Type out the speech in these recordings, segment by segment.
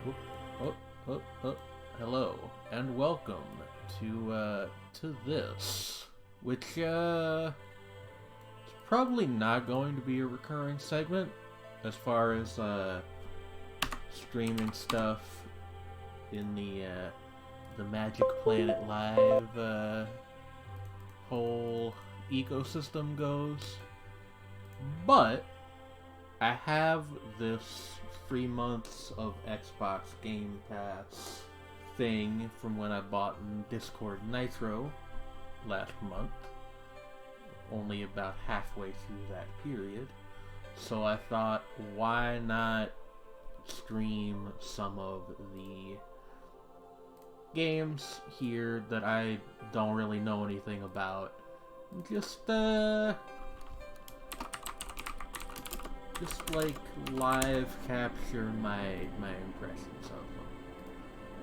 Oh, oh, oh. Hello and welcome to this, which is probably not going to be a recurring segment as far as streaming stuff in the Magic Planet Live whole ecosystem goes, but I have this 3 months of Xbox Game Pass thing from when I bought Discord Nitro last month, only about halfway through that period. So I thought, why not stream some of the games here that I don't really know anything about? Just like live capture my impressions of them.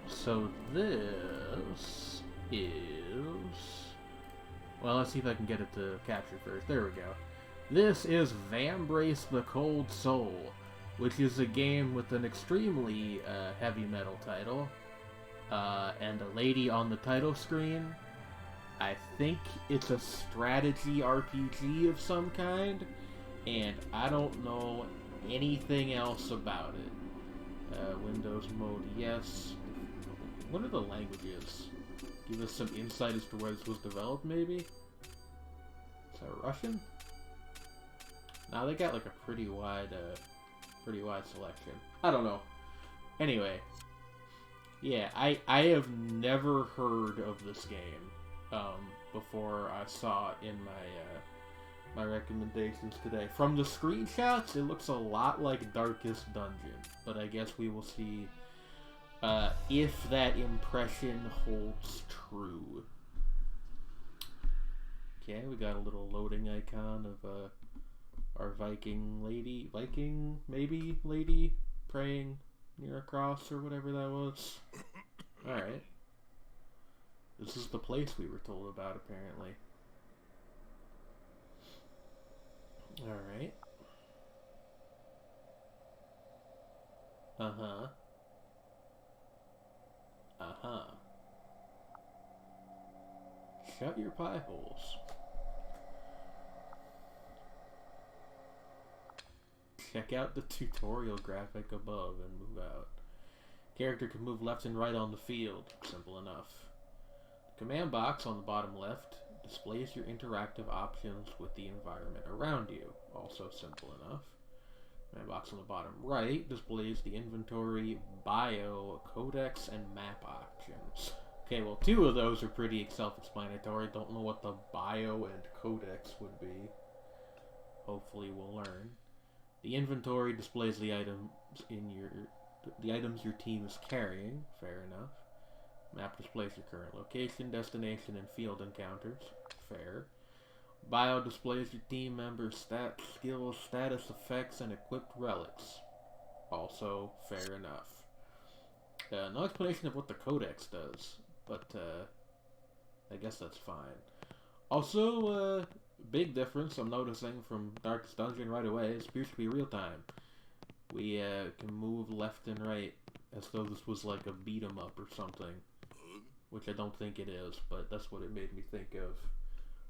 So this is, well, let's see if I can get it to capture first. There we go. This is Vambrace the Cold Soul, which is a game with an extremely heavy metal title and a lady on the title screen. I think it's a strategy RPG of some kind, and I don't know anything else about it. Windows mode, yes. What are the languages? Give us some insight as to where this was developed, maybe? Is that Russian? Now they got like a pretty wide selection. I don't know. Anyway, yeah, I have never heard of this game before I saw it in my recommendations today. From the screenshots, it looks a lot like Darkest Dungeon, but I guess we will see if that impression holds true. Okay, we got a little loading icon of our Viking lady, praying near a cross or whatever that was. Alright. This is the place we were told about, apparently. Alright. Uh-huh. Uh-huh. Shut your pie holes. Check out the tutorial graphic above and move out. Character can move left and right on the field. Simple enough. The command box on the bottom left displays your interactive options with the environment around you. Also simple enough. Command box on the bottom right displays the inventory, bio, codex, and map options. Okay, well, two of those are pretty self-explanatory. Don't know what the bio and codex would be. Hopefully we'll learn. The inventory displays the items your team is carrying. Fair enough. Map displays your current location, destination, and field encounters. Fair. Bio displays your team members' stats, skills, status effects, and equipped relics. Also fair enough. No explanation of what the codex does, but I guess that's fine. Also, big difference I'm noticing from Darkest Dungeon right away. It appears to be real time. We can move left and right as though this was like a beat 'em up or something, which I don't think it is, but that's what it made me think of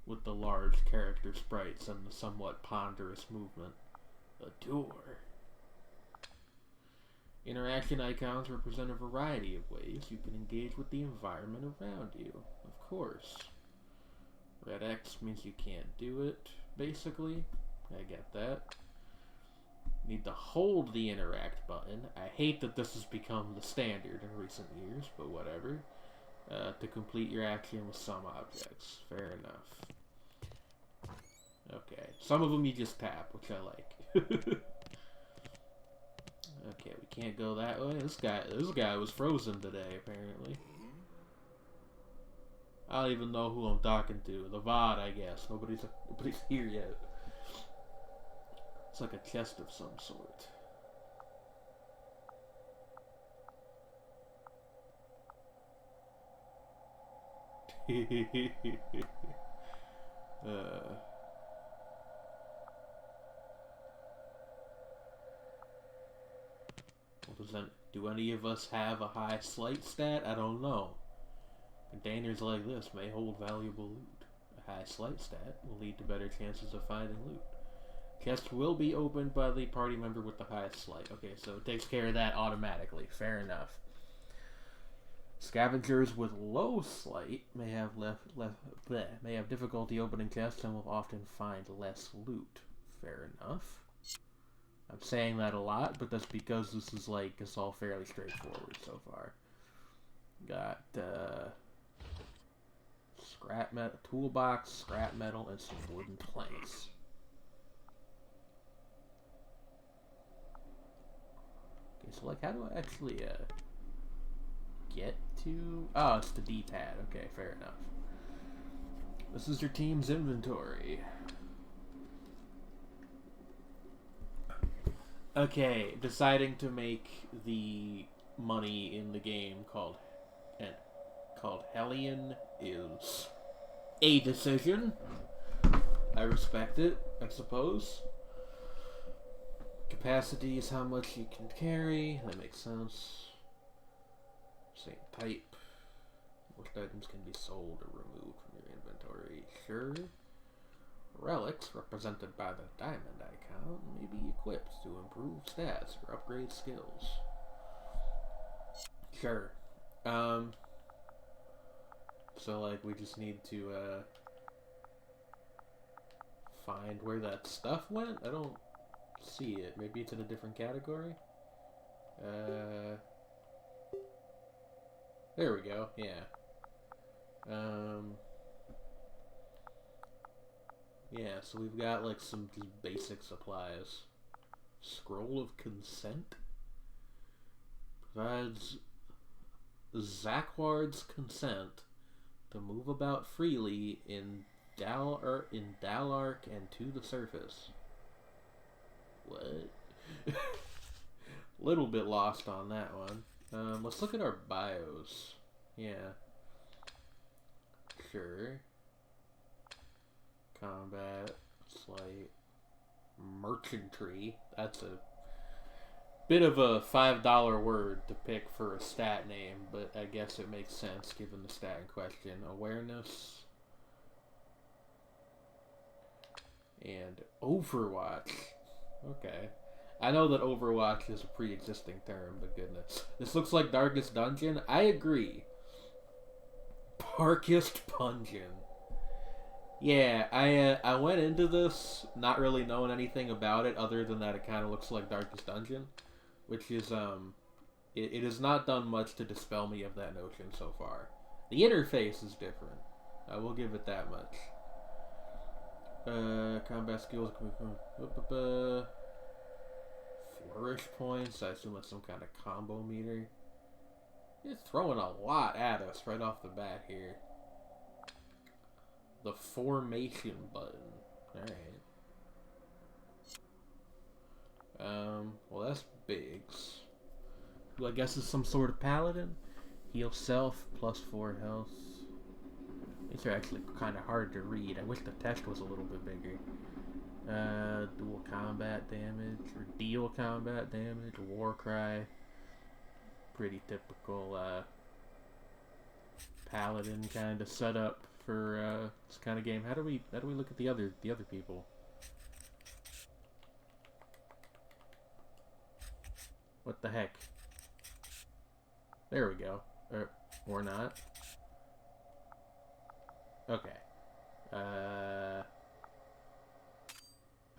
with the large character sprites and the somewhat ponderous movement. A door. Interaction icons represent a variety of ways you can engage with the environment around you. Of course. Red X means you can't do it, basically. I get that. Need to hold the interact button. I hate that this has become the standard in recent years, but whatever. To complete your action with some objects. Fair enough. Okay. Some of them you just tap, which I like. Okay, we can't go that way. This guy was frozen today, apparently. I don't even know who I'm talking to. The VOD, I guess. Nobody's here yet. It's like a chest of some sort. Do any of us have a high sleight stat? I don't know. Containers like this may hold valuable loot. A high sleight stat will lead to better chances of finding loot. Chests will be opened by the party member with the highest sleight. Okay, so it takes care of that automatically. Fair enough. Scavengers with low sleight may have difficulty opening chests and will often find less loot. Fair enough. I'm saying that a lot, but that's because this is like, it's all fairly straightforward so far. Got scrap metal, toolbox, scrap metal, and some wooden planks. Okay, so like, how do I actually get to? Oh, it's the D-pad. Okay, fair enough. This is your team's inventory. Okay, deciding to make the money in the game called Hellion is a decision. I respect it, I suppose. Capacity is how much you can carry. That makes sense. Same type. Most items can be sold or removed from your inventory. Sure. Relics, represented by the diamond icon, may be equipped to improve stats or upgrade skills. Sure. So, like, we just need to, find where that stuff went? I don't see it. Maybe it's in a different category? There we go, yeah. Yeah, so we've got, like, some just basic supplies. Scroll of Consent provides Zaquard's consent to move about freely in Dalark and to the surface. What? Little bit lost on that one. Let's look at our bios. Yeah. Sure. Combat, slight, merchantry. That's a bit of a $5 word to pick for a stat name, but I guess it makes sense given the stat in question. Awareness. And Overwatch. Okay. I know that Overwatch is a pre-existing term, but goodness. This looks like Darkest Dungeon. I agree. Darkest Dungeon. Yeah, I went into this not really knowing anything about it other than that it kind of looks like Darkest Dungeon, which is, it has not done much to dispel me of that notion so far. The interface is different. I will give it that much. Combat skills. Flourish points. I assume that's some kind of combo meter. It's throwing a lot at us right off the bat here. The formation button. Alright. Well, that's Biggs. Who I guess is some sort of paladin. Heal self, +4 health. These are actually kind of hard to read. I wish the text was a little bit bigger. Dual combat damage, or deal combat damage, Warcry. Pretty typical, paladin kind of setup for, this kind of game. How do we look at the other people? What the heck? There we go. Or not. Okay. I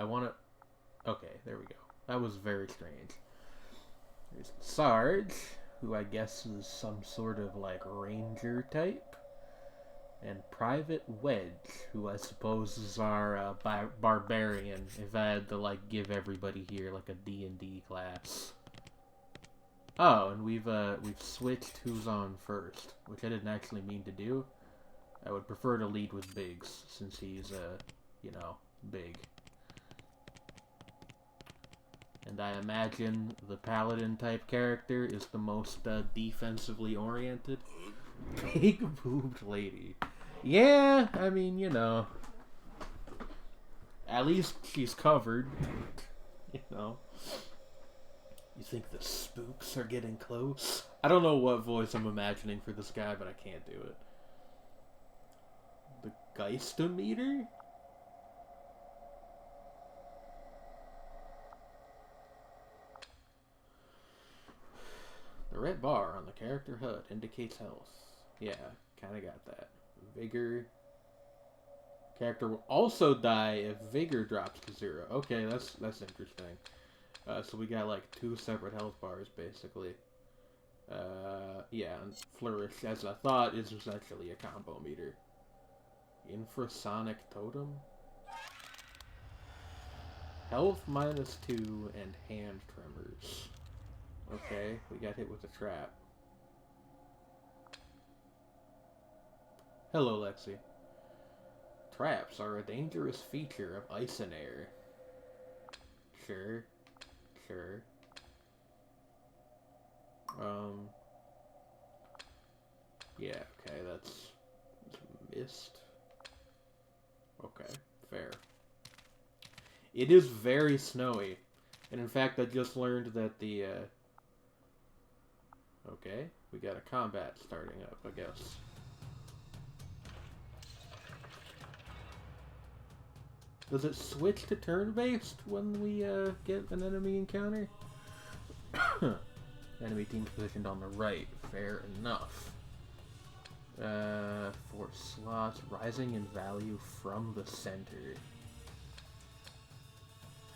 want to... Okay, there we go. That was very strange. There's Sarge, who I guess is some sort of, like, ranger type. And Private Wedge, who I suppose is our barbarian, if I had to, like, give everybody here, like, a D&D class. Oh, and we've switched who's on first, which I didn't actually mean to do. I would prefer to lead with Biggs, since he's, you know, big. And I imagine the paladin-type character is the most, defensively oriented. Big-boobed lady. Yeah, I mean, you know. At least she's covered. You know. You think the spooks are getting close? I don't know what voice I'm imagining for this guy, but I can't do it. The Geistometer? The red bar on the character HUD indicates health. Yeah, kinda got that. Vigor. Character will also die if Vigor drops to 0. Okay, that's interesting. So we got like 2 separate health bars, basically. Yeah, and Flourish, as I thought, is essentially a combo meter. Infrasonic Totem? Health -2 and hand tremors. Okay, we got hit with a trap. Hello, Lexi. Traps are a dangerous feature of Icenoir. Sure. Sure. Yeah, okay, that's missed. Okay, fair. It is very snowy. And in fact, I just learned that the, okay, we got a combat starting up, I guess. Does it switch to turn-based when we, get an enemy encounter? Enemy team's positioned on the right. Fair enough. 4 slots, rising in value from the center.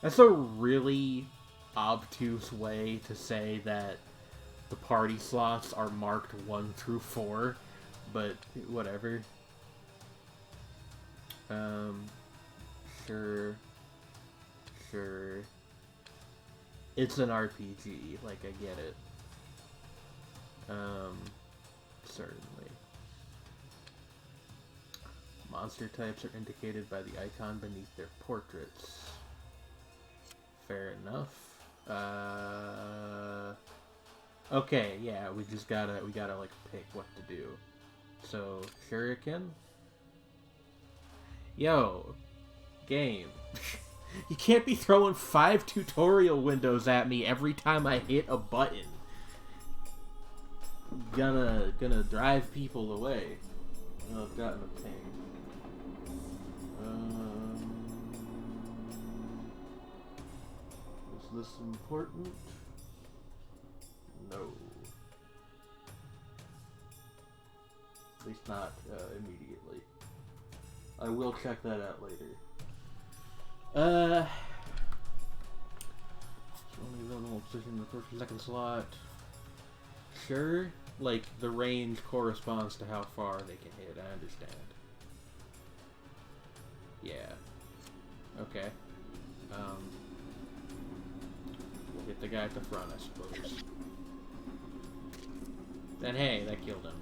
That's a really obtuse way to say that the party slots are marked 1 through 4, but whatever. Sure. It's an RPG, like, I get it. Certainly. Monster types are indicated by the icon beneath their portraits. Fair enough. Okay, yeah, we gotta like pick what to do. So, Shuriken? Yo, game. You can't be throwing 5 tutorial windows at me every time I hit a button. Gonna drive people away. Oh, I've gotten a ping. Is this important? No. At least not immediately. I will check that out later. Only available position in the first and second slot. Sure, like the range corresponds to how far they can hit. I understand. Yeah. Okay. We'll hit the guy at the front, I suppose. Then hey, that killed him.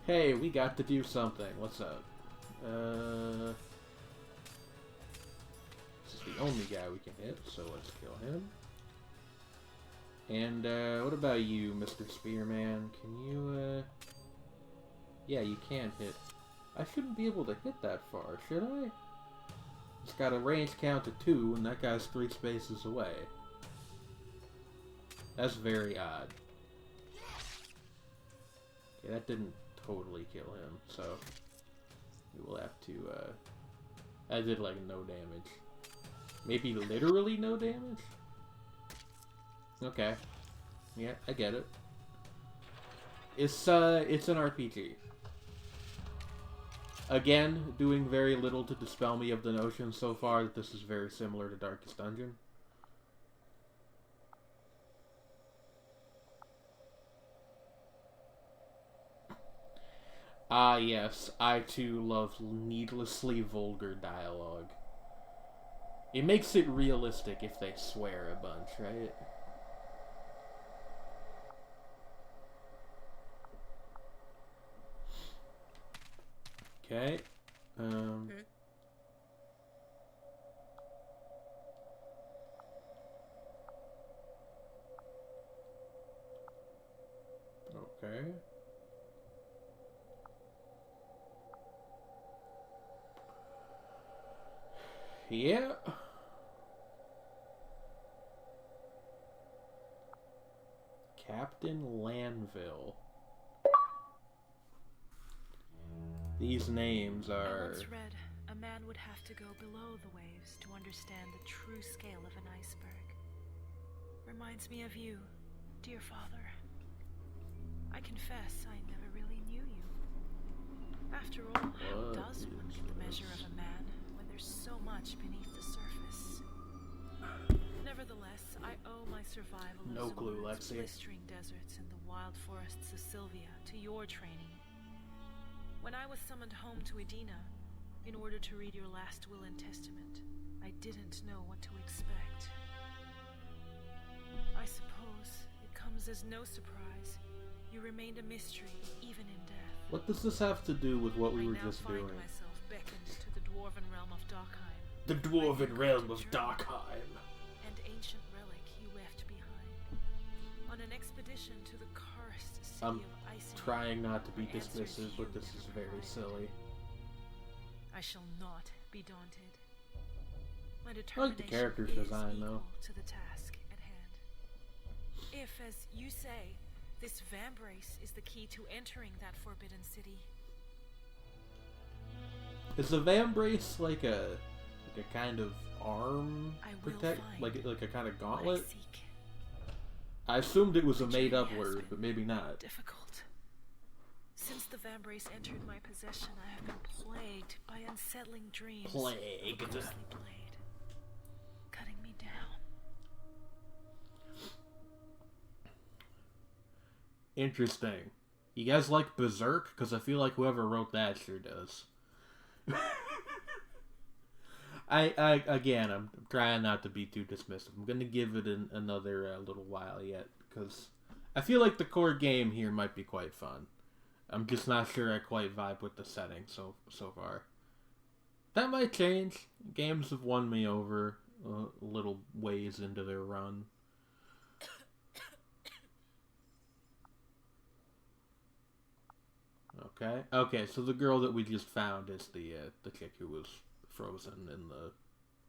Hey, we got to do something. What's up? This is the only guy we can hit, so let's kill him. And, what about you, Mr. Spearman? Can you, yeah, you can hit. I shouldn't be able to hit that far, should I? It's got a range count of 2, and that guy's 3 spaces away. That's very odd. Okay, that didn't totally kill him, so we will have to, I did, like, no damage. Maybe literally no damage? Okay. Yeah, I get it. It's an RPG. Again, doing very little to dispel me of the notion so far that this is very similar to Darkest Dungeon. Ah, yes, I too love needlessly vulgar dialogue. It makes it realistic if they swear a bunch, right? Okay. Okay. Yeah. Captain Lanville. These names are... I once read a man would have to go below the waves to understand the true scale of an iceberg. Reminds me of you, dear father. I confess I never really knew you. After all, how does one get the measure of a man when there's so much beneath the surface? Nevertheless, I owe my survival No of clue, Zorn's Lexi. blistering deserts and the wild forests of Sylvia to your training. When I was summoned home to Edina, in order to read your last will and testament, I didn't know what to expect. I suppose it comes as no surprise. You remained a mystery, even in death. What does this have to do with what we were just doing? I now find myself beckoned to the dwarven realm of Darkheim. The dwarven realm of Darkheim. And ancient relic you left behind. On an expedition to the cursed city of Icing. Trying not to be dismissive, but this is very silly. I shall not be daunted. My I determination like the character is design, though. equal to the task at hand. If, as you say, this vambrace is the key to entering that forbidden city. Is the vambrace like a kind of arm protect, like a kind of gauntlet? I assumed it was a made-up word, but maybe not. Difficult. Since the vambrace entered my possession, I have been plagued by unsettling dreams. Plagued. Ghostly blade, cutting me down. Interesting. You guys like Berserk? Because I feel like whoever wrote that sure does. I'm trying not to be too dismissive. I'm gonna give it another little while yet, because I feel like the core game here might be quite fun. I'm just not sure I quite vibe with the setting so far. That might change. Games have won me over a little ways into their run. Okay, so the girl that we just found is the chick who was frozen in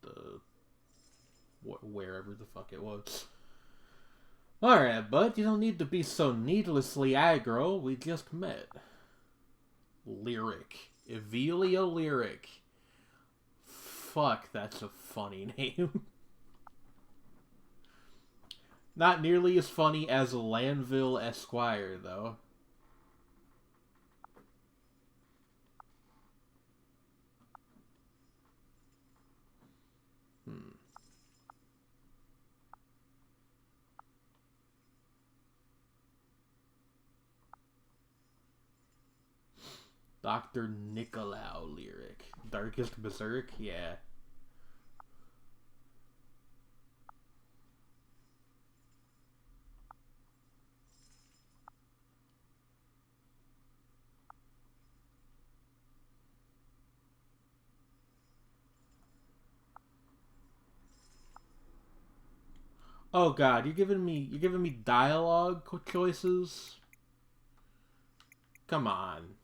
the wherever the fuck it was. Alright, bud, you don't need to be so needlessly aggro. We just met. Lyric. Evelia Lyric. Fuck, that's a funny name. Not nearly as funny as Lanville Esquire, though. Dr. Nicolau Lyric. Darkest Berserk? Yeah. Oh god, you're giving me dialogue choices? Come on.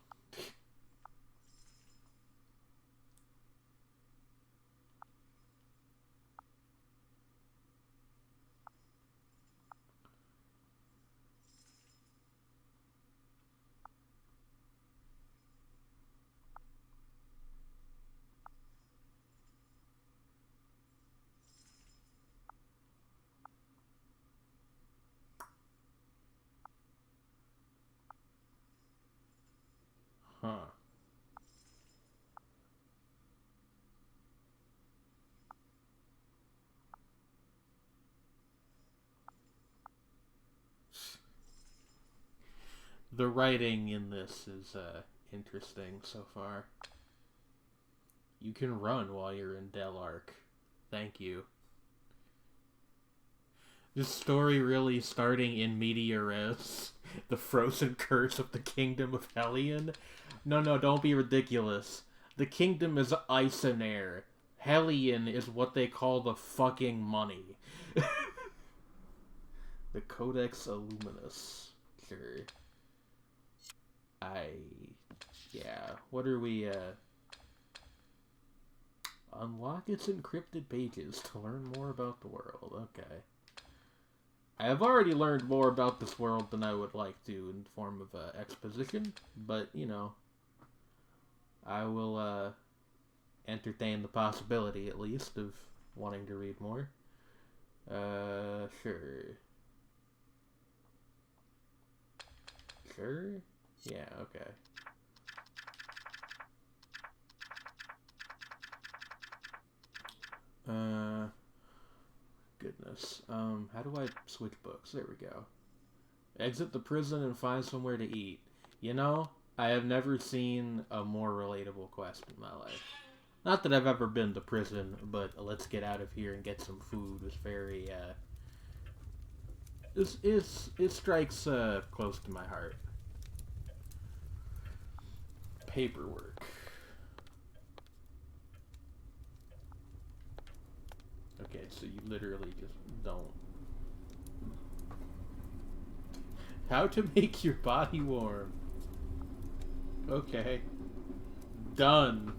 Huh. The writing in this is interesting so far. You can run while you're in Delark. Thank you. This story really starting in Media Res, the frozen curse of the kingdom of Hellion. No, don't be ridiculous. The kingdom is ice and air. Hellion is what they call the fucking money. The Codex Illuminus. Sure. Yeah. What are we, Unlock its encrypted pages to learn more about the world. Okay. I have already learned more about this world than I would like to in the form of exposition, but, you know, I will entertain the possibility, at least, of wanting to read more. Sure. Sure? Yeah, okay. Goodness. How do I switch books? There we go. Exit the prison and find somewhere to eat. You know, I have never seen a more relatable quest in my life. Not that I've ever been to prison, but let's get out of here and get some food was very, it strikes, close to my heart. Paperwork. Okay, so you literally just don't. How to make your body warm. Okay. Done.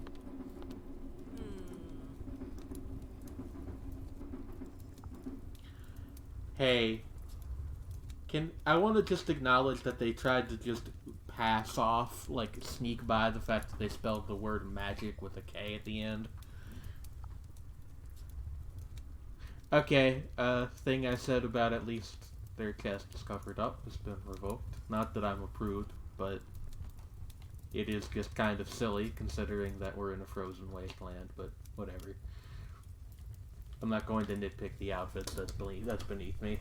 Hey. I want to just acknowledge that they tried to just pass off, like, sneak by the fact that they spelled the word magic with a K at the end. Okay, thing I said about at least their chest is covered up has been revoked. Not that I'm a prude, but it is just kind of silly considering that we're in a frozen wasteland, but whatever. I'm not going to nitpick the outfits, that's beneath me.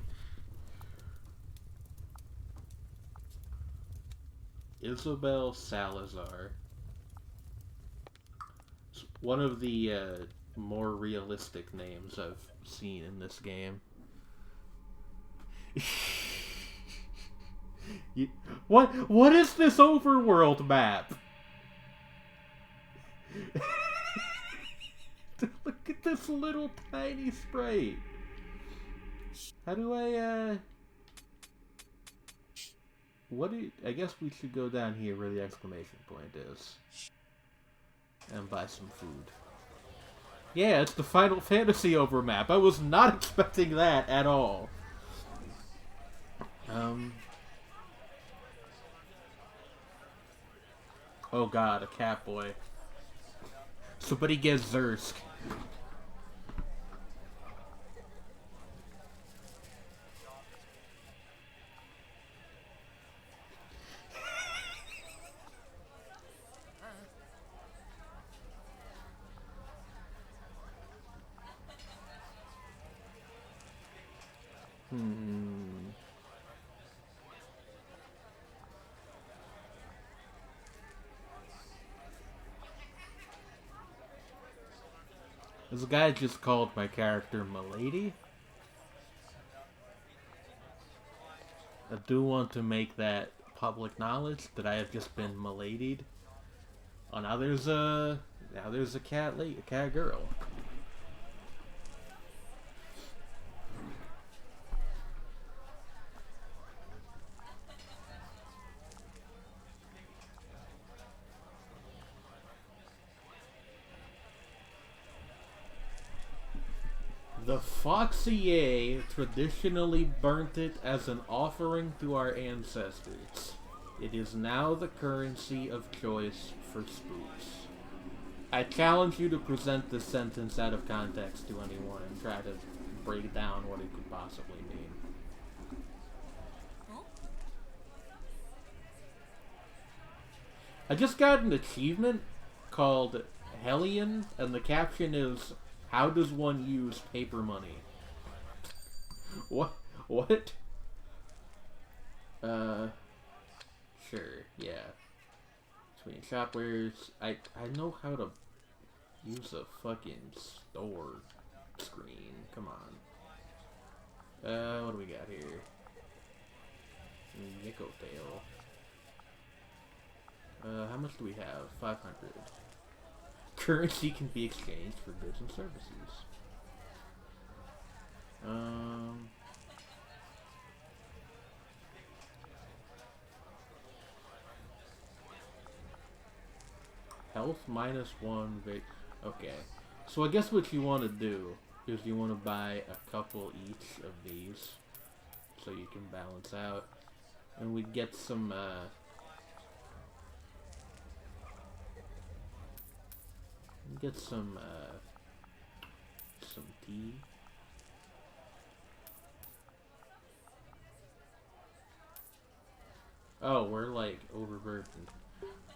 Isabel Salazar. It's one of the more realistic names I've seen in this game. What is this overworld map? Look at this little tiny sprite. How do I I guess we should go down here where the exclamation point is. And buy some food. Yeah, it's the Final Fantasy overmap. I was not expecting that at all. Oh god, a cat boy. Somebody get Zursk. This guy just called my character Milady. I do want to make that public knowledge that I have just been Miladied. Oh, now there's a cat girl. The Foxier traditionally burnt it as an offering to our ancestors. It is now the currency of choice for spooks. I challenge you to present this sentence out of context to anyone and try to break down what it could possibly mean. I just got an achievement called Hellion, and the caption is, "How does one use paper money?" What? Sure, yeah. Between shopwares, I know how to use a fucking store screen. Come on. What do we got here? Nicotale. How much do we have? 500. Currency can be exchanged for goods and services. Health -1. Okay. So I guess what you want to do is you want to buy a couple each of these. so you can balance out. And we get some some tea. Oh, we're like overburdened.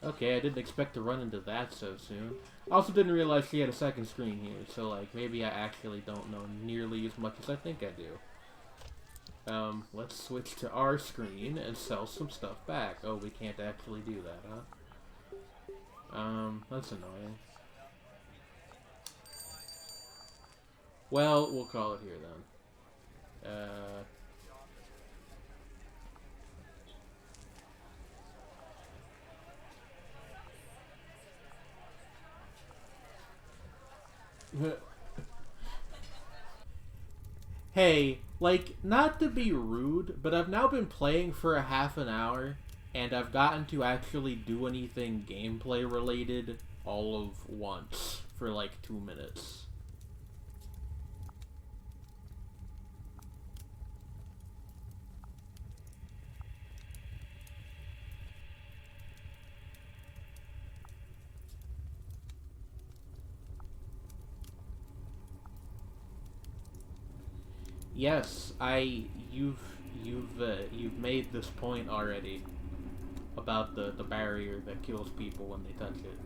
Okay, I didn't expect to run into that so soon. I also didn't realize she had a second screen here, so like maybe I actually don't know nearly as much as I think I do. Let's switch to our screen and sell some stuff back. Oh, we can't actually do that, huh? That's annoying. Well, we'll call it here then. Hey, like, not to be rude, but I've now been playing for a half an hour, and I've gotten to actually do anything gameplay related all of once for like 2 minutes. Yes, you've made this point already about the barrier that kills people when they touch it.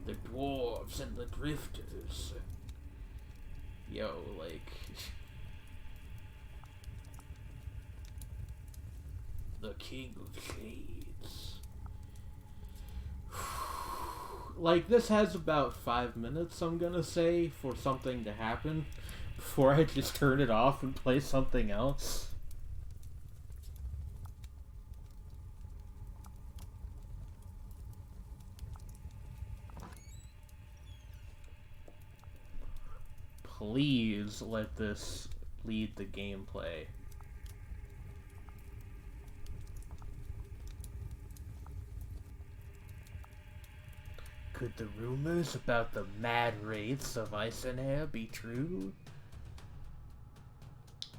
The dwarves and the drifters. Yo, like... the King of Shades. Like, this has about 5 minutes, I'm gonna say, for something to happen before I just turn it off and play something else. Please let this lead the gameplay. Could the rumors about the mad wraiths of Eisenherr be true?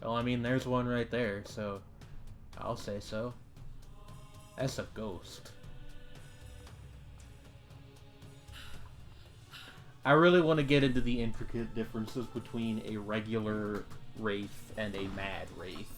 Well, I mean, there's one right there, so I'll say so. That's a ghost. I really want to get into the intricate differences between a regular wraith and a mad wraith.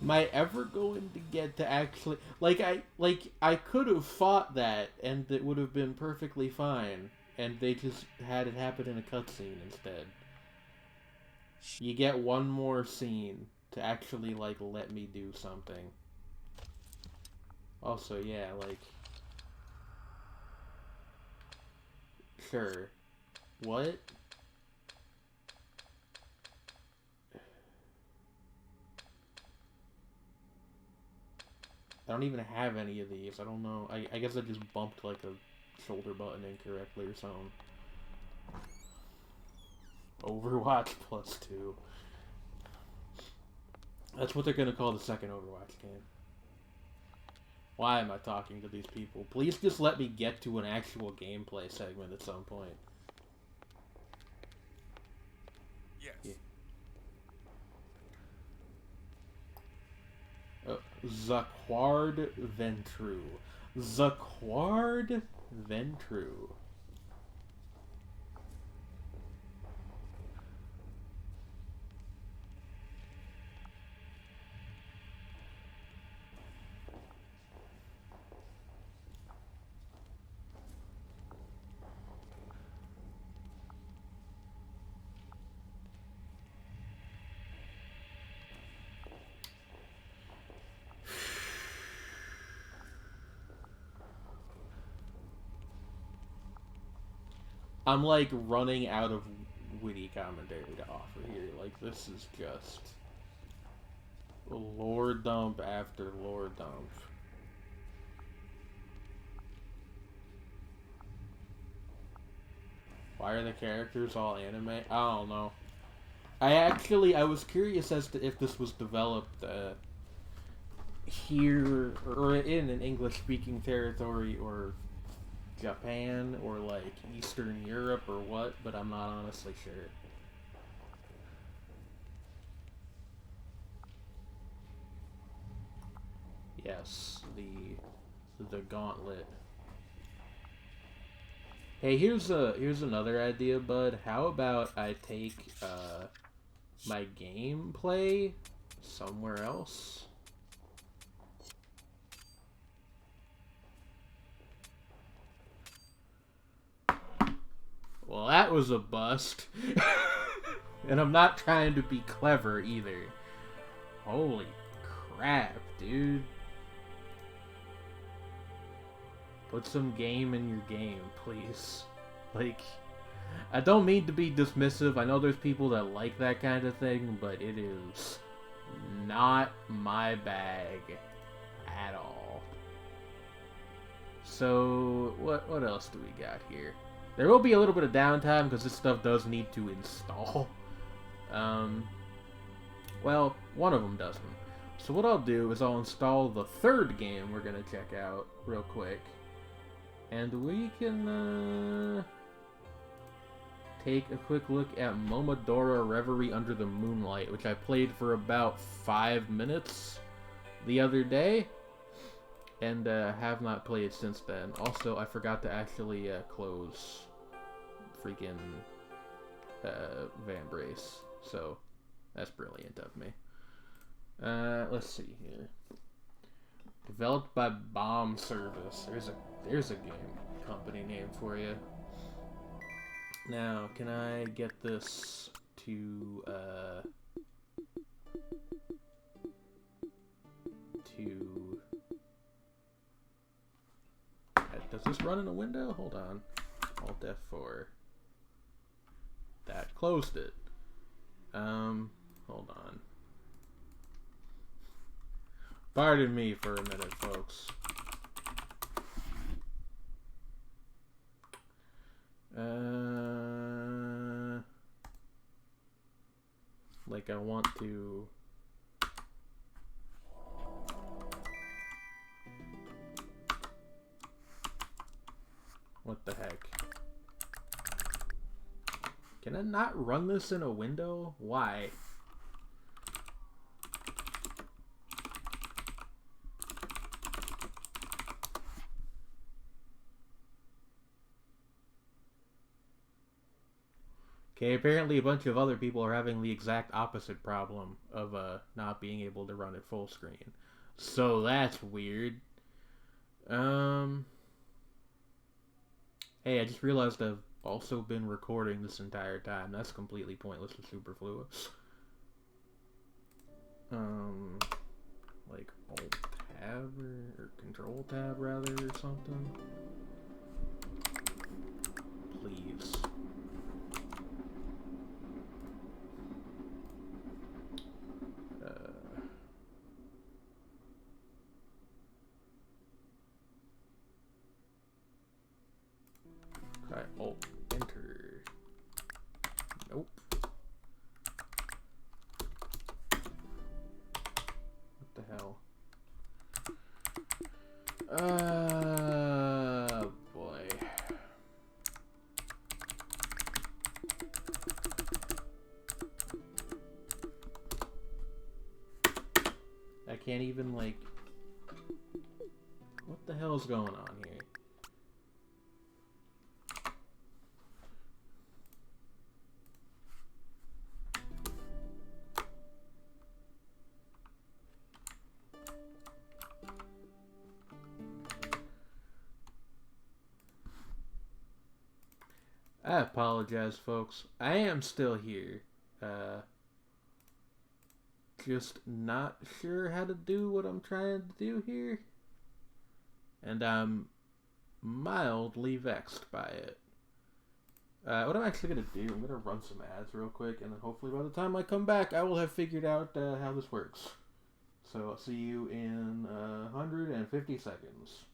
Am I ever going to get to actually I could have fought that and it would have been perfectly fine, and they just had it happen in a cutscene instead. You get one more scene to actually like let me do something. Also, yeah, like sure. What? I don't even have any of these. I don't know. I guess I just bumped like a shoulder button incorrectly or something. Overwatch +2. That's what they're gonna call the second Overwatch game. Why am I talking to these people? Please just let me get to an actual gameplay segment at some point. Yes. Yeah. Zaquard Ventrue. Zaquard Ventrue. I'm like running out of witty commentary to offer here. Like, this is just lore dump after lore dump. Why are the characters all anime? I don't know. I was curious as to if this was developed here or in an English-speaking territory or Japan or like Eastern Europe or what, but I'm not honestly sure. Yes, the gauntlet. Hey, here's another idea, bud. How about I take my gameplay somewhere else? Well, that was a bust. And I'm not trying to be clever either. Holy crap, dude. Put some game in your game, please. Like, I don't mean to be dismissive. I know there's people that like that kind of thing, but it is not my bag at all. So, what else do we got here? There will be a little bit of downtime because this stuff does need to install. Well, one of them doesn't. So what I'll do is I'll install the third game we're going to check out real quick. And we can take a quick look at Momodora Reverie Under the Moonlight, which I played for about 5 minutes the other day. And have not played since then. Also, I forgot to actually close freaking Vambrace. So, that's brilliant of me. Let's see here. Developed by Bomb Service. There's a game company name for you. Now, can I get this to does this run in a window? Hold on. Alt F4. That closed it. Hold on. Pardon me for a minute, folks. Like I want to... What the heck? Can I not run this in a window? Why? Okay, apparently a bunch of other people are having the exact opposite problem of not being able to run it full screen. So that's weird. Hey, I just realized I've also been recording this entire time. That's completely pointless and superfluous. Like Alt Tab or Control Tab rather or something. Please. Try Alt Enter. Nope. What the hell? Boy. I can't even, like... What the hell is going on here? I apologize, folks. I am still here. Just not sure how to do what I'm trying to do here. And I'm mildly vexed by it. What I'm actually gonna do, I'm gonna run some ads real quick, and then hopefully by the time I come back, I will have figured out how this works. So I'll see you in 150 seconds.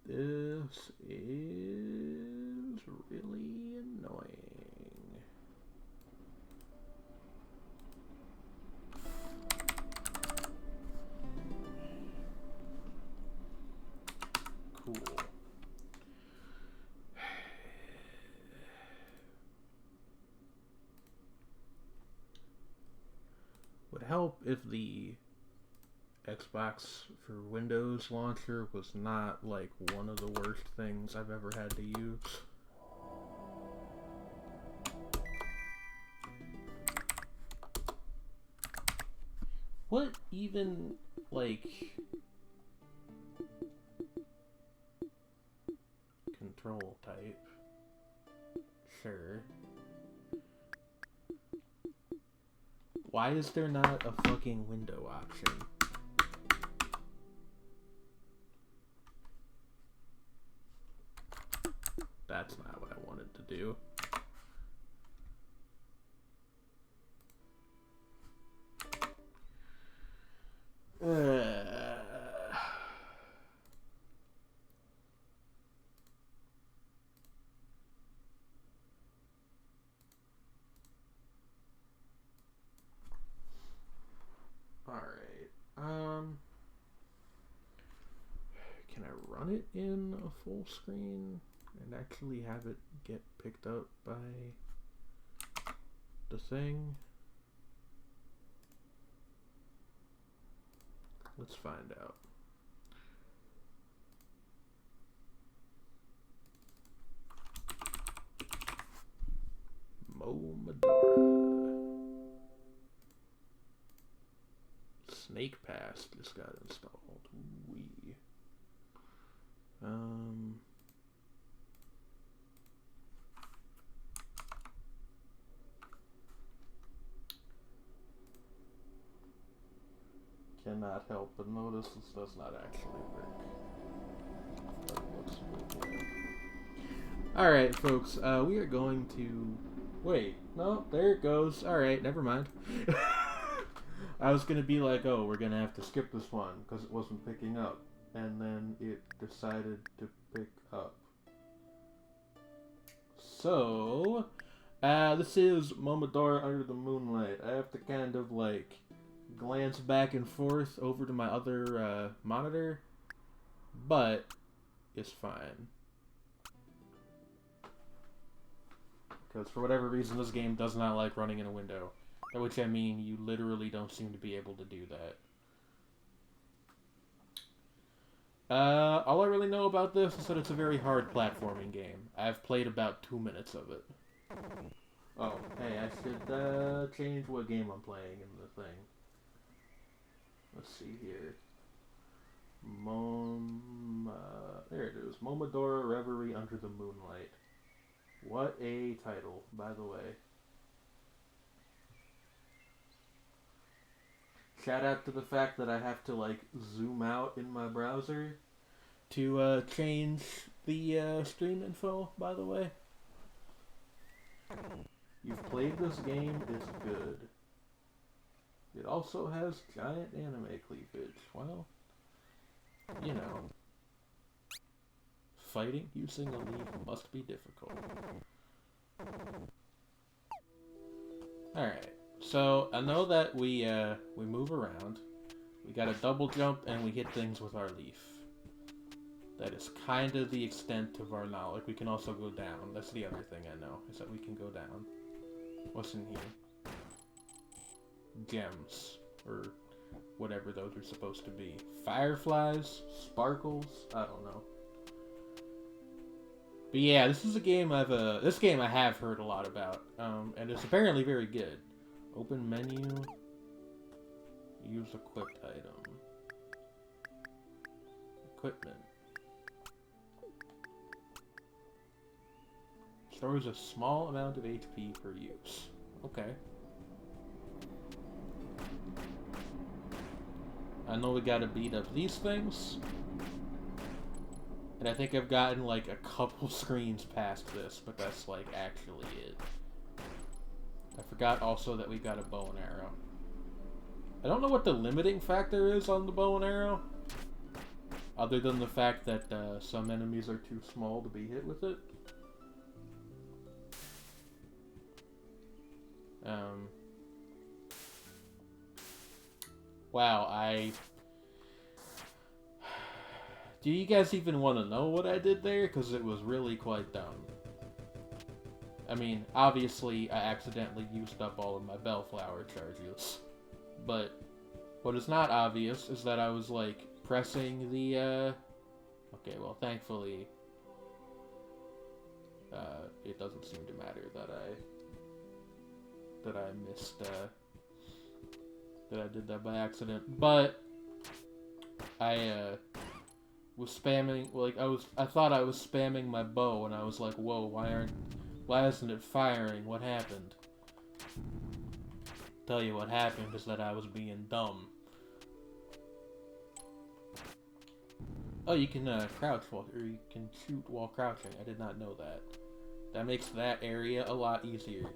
This is really annoying. Cool. Would help if the Xbox for Windows launcher was not like one of the worst things I've ever had to use. What even, like, control type? Sure. Why is there not a fucking window option? That's not what I wanted to do. Alright. Can I run it in a full screen and actually have it get picked up by the thing? Let's find out. Momodora. Snake Pass just got installed. Wee. Cannot help but notice this does not actually work. Alright, folks, we are going to... Wait, no, there it goes. Alright, never mind. I was gonna be like, oh, we're gonna have to skip this one, because it wasn't picking up. And then it decided to pick up. So, this is Momodora Under the Moonlight. I have to kind of, like, glance back and forth over to my other monitor, but it's fine. Because for whatever reason, this game does not like running in a window. By which I mean, you literally don't seem to be able to do that. All I really know about this is that it's a very hard platforming game. I've played about 2 minutes of it. Oh, hey, I should change what game I'm playing in the thing. Let's see here. There it is. Momodora Reverie Under the Moonlight. What a title, by the way. Shout out to the fact that I have to, like, zoom out in my browser to change the stream info, by the way. You've played this game, it's good. It also has giant anime cleavage. Well, you know. Fighting using a leaf must be difficult. Alright, so I know that we move around. We got a double jump and we hit things with our leaf. That is kind of the extent of our knowledge. We can also go down. That's the other thing I know, is that we can go down. What's in here? Gems, or whatever those are supposed to be. Fireflies? Sparkles? I don't know. But yeah, this is a game this game I have heard a lot about, and it's apparently very good. Open menu. Use equipped item. Equipment. Stores a small amount of HP per use. Okay. I know we gotta beat up these things. And I think I've gotten like a couple screens past this, but that's like actually it. I forgot also that we got a bow and arrow. I don't know what the limiting factor is on the bow and arrow, other than the fact that some enemies are too small to be hit with it. Wow, do you guys even want to know what I did there? Because it was really quite dumb. I mean, obviously, I accidentally used up all of my bellflower charges. But what is not obvious is that I was, like, pressing the, Okay, well, thankfully, it doesn't seem to matter that I missed, that I did that by accident. But I, was spamming, like, I thought I was spamming my bow, and I was like, whoa, why isn't it firing? What happened? Tell you what happened is that I was being dumb. Oh, you can, crouch or you can shoot while crouching. I did not know that. That makes that area a lot easier.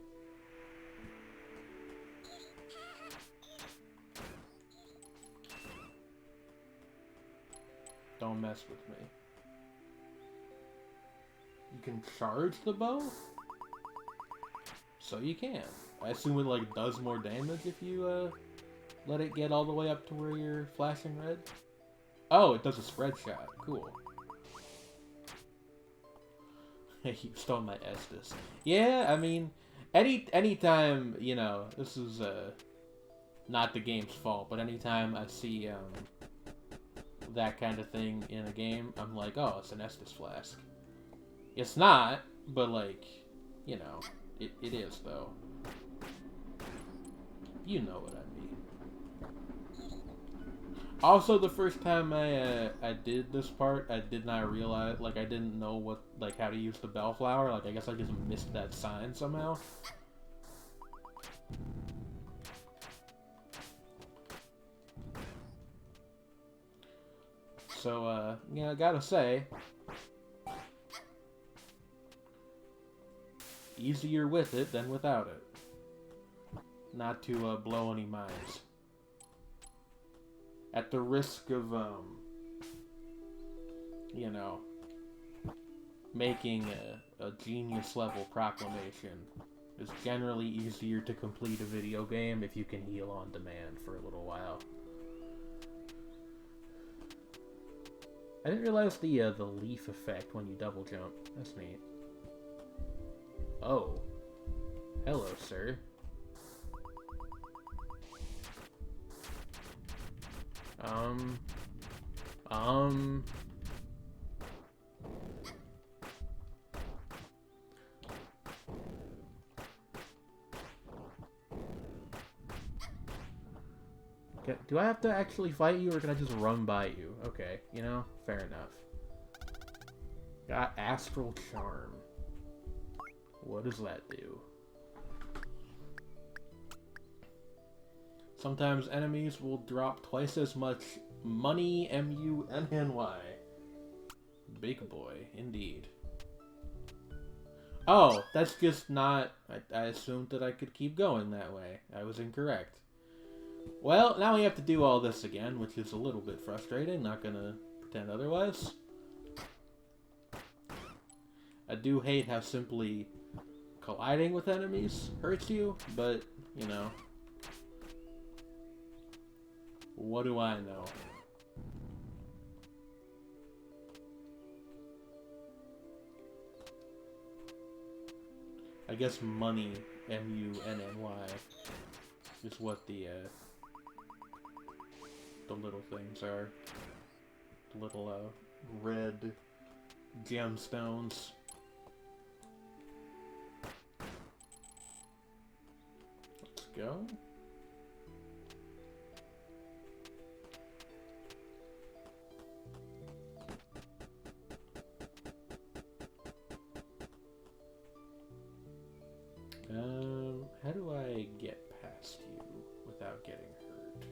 Don't mess with me. You can charge the bow? So you can. I assume it, like, does more damage if you, let it get all the way up to where you're flashing red? Oh, it does a spread shot. Cool. Hey, you stole my Estus. Yeah, I mean, anytime, you know, this is, not the game's fault, but anytime I see, that kind of thing in a game, I'm like, oh, it's an Estus flask. It's not, but, like, you know, it is, though. You know what I mean. Also, the first time I did this part, I did not realize, like, I didn't know what, like, how to use the bellflower. Like, I guess I just missed that sign somehow. So, yeah, I gotta say, easier with it than without it. Not to, blow any minds. At the risk of, you know, making a genius-level proclamation, it's generally easier to complete a video game if you can heal on demand for a little while. I didn't realize the leaf effect when you double jump. That's neat. Oh. Hello, sir. Do I have to actually fight you, or can I just run by you? Okay, you know, fair enough. Got Astral Charm. What does that do? Sometimes enemies will drop twice as much money, M-U-N-N-Y. Big boy, indeed. Oh, that's just not... I assumed that I could keep going that way. I was incorrect. Well, now we have to do all this again, which is a little bit frustrating. Not gonna pretend otherwise. I do hate how simply colliding with enemies hurts you, but, you know... What do I know? I guess money, M-U-N-N-Y, is what the little things are. The little, red gemstones. Let's go. without getting hurt.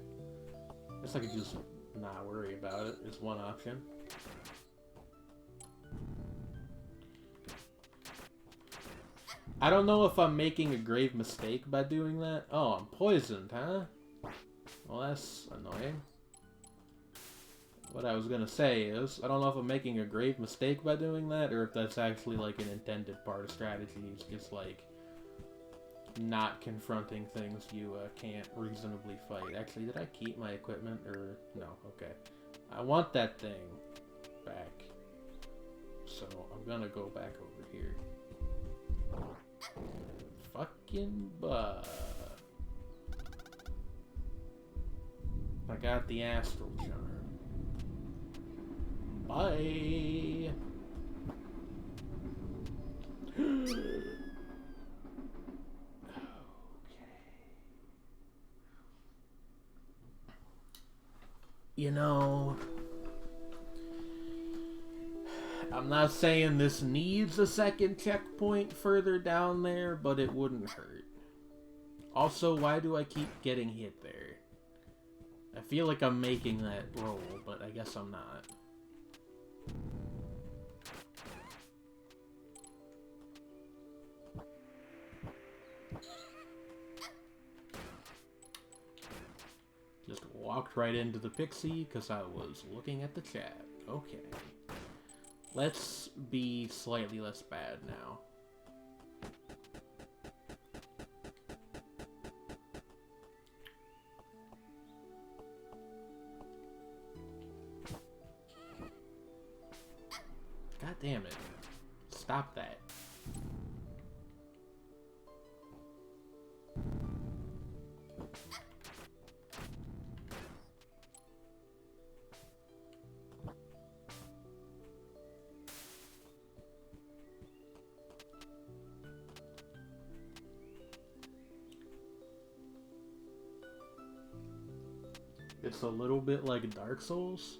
Guess I could just not worry about it, is one option. I don't know if I'm making a grave mistake by doing that. Oh, I'm poisoned, huh? Well, that's annoying. What I was gonna say is, I don't know if I'm making a grave mistake by doing that, or if that's actually, like, an intended part of strategy. It's just, like, not confronting things you can't reasonably fight. Actually, did I keep my equipment, or... No, okay. I want that thing back. So, I'm gonna go back over here. Fucking butt. I got the Astral Charm. Bye! Okay. You know... I'm not saying this needs a second checkpoint further down there, but it wouldn't hurt. Also, why do I keep getting hit there? I feel like I'm making that roll, but I guess I'm not. Just walked right into the pixie because I was looking at the chat. Okay. Let's be slightly less bad now. God damn it. Stop that. It's a little bit like Dark Souls.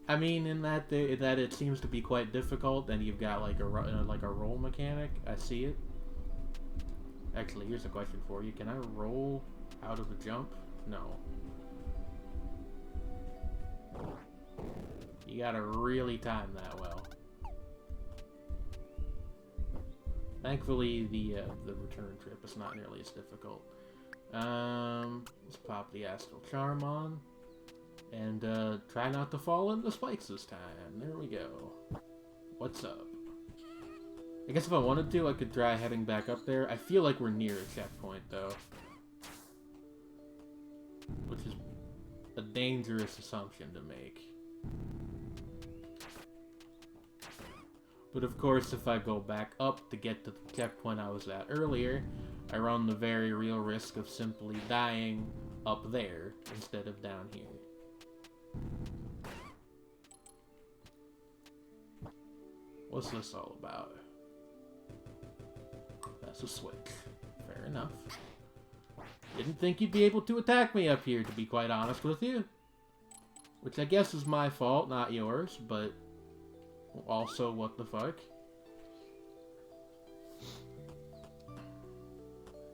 I mean, in that it seems to be quite difficult, and you've got like a roll mechanic. I see it. Actually, here's a question for you: can I roll out of a jump? No. You gotta really time that well. Thankfully, the return trip is not nearly as difficult. Let's pop the Astral Charm on. And, try not to fall into spikes this time. There we go. What's up? I guess if I wanted to, I could try heading back up there. I feel like we're near a checkpoint, though. Which is a dangerous assumption to make. But of course, if I go back up to get to the checkpoint I was at earlier, I run the very real risk of simply dying up there instead of down here. What's this all about? That's a switch. Fair enough. Didn't think you'd be able to attack me up here, to be quite honest with you. Which I guess is my fault, not yours, but also, what the fuck?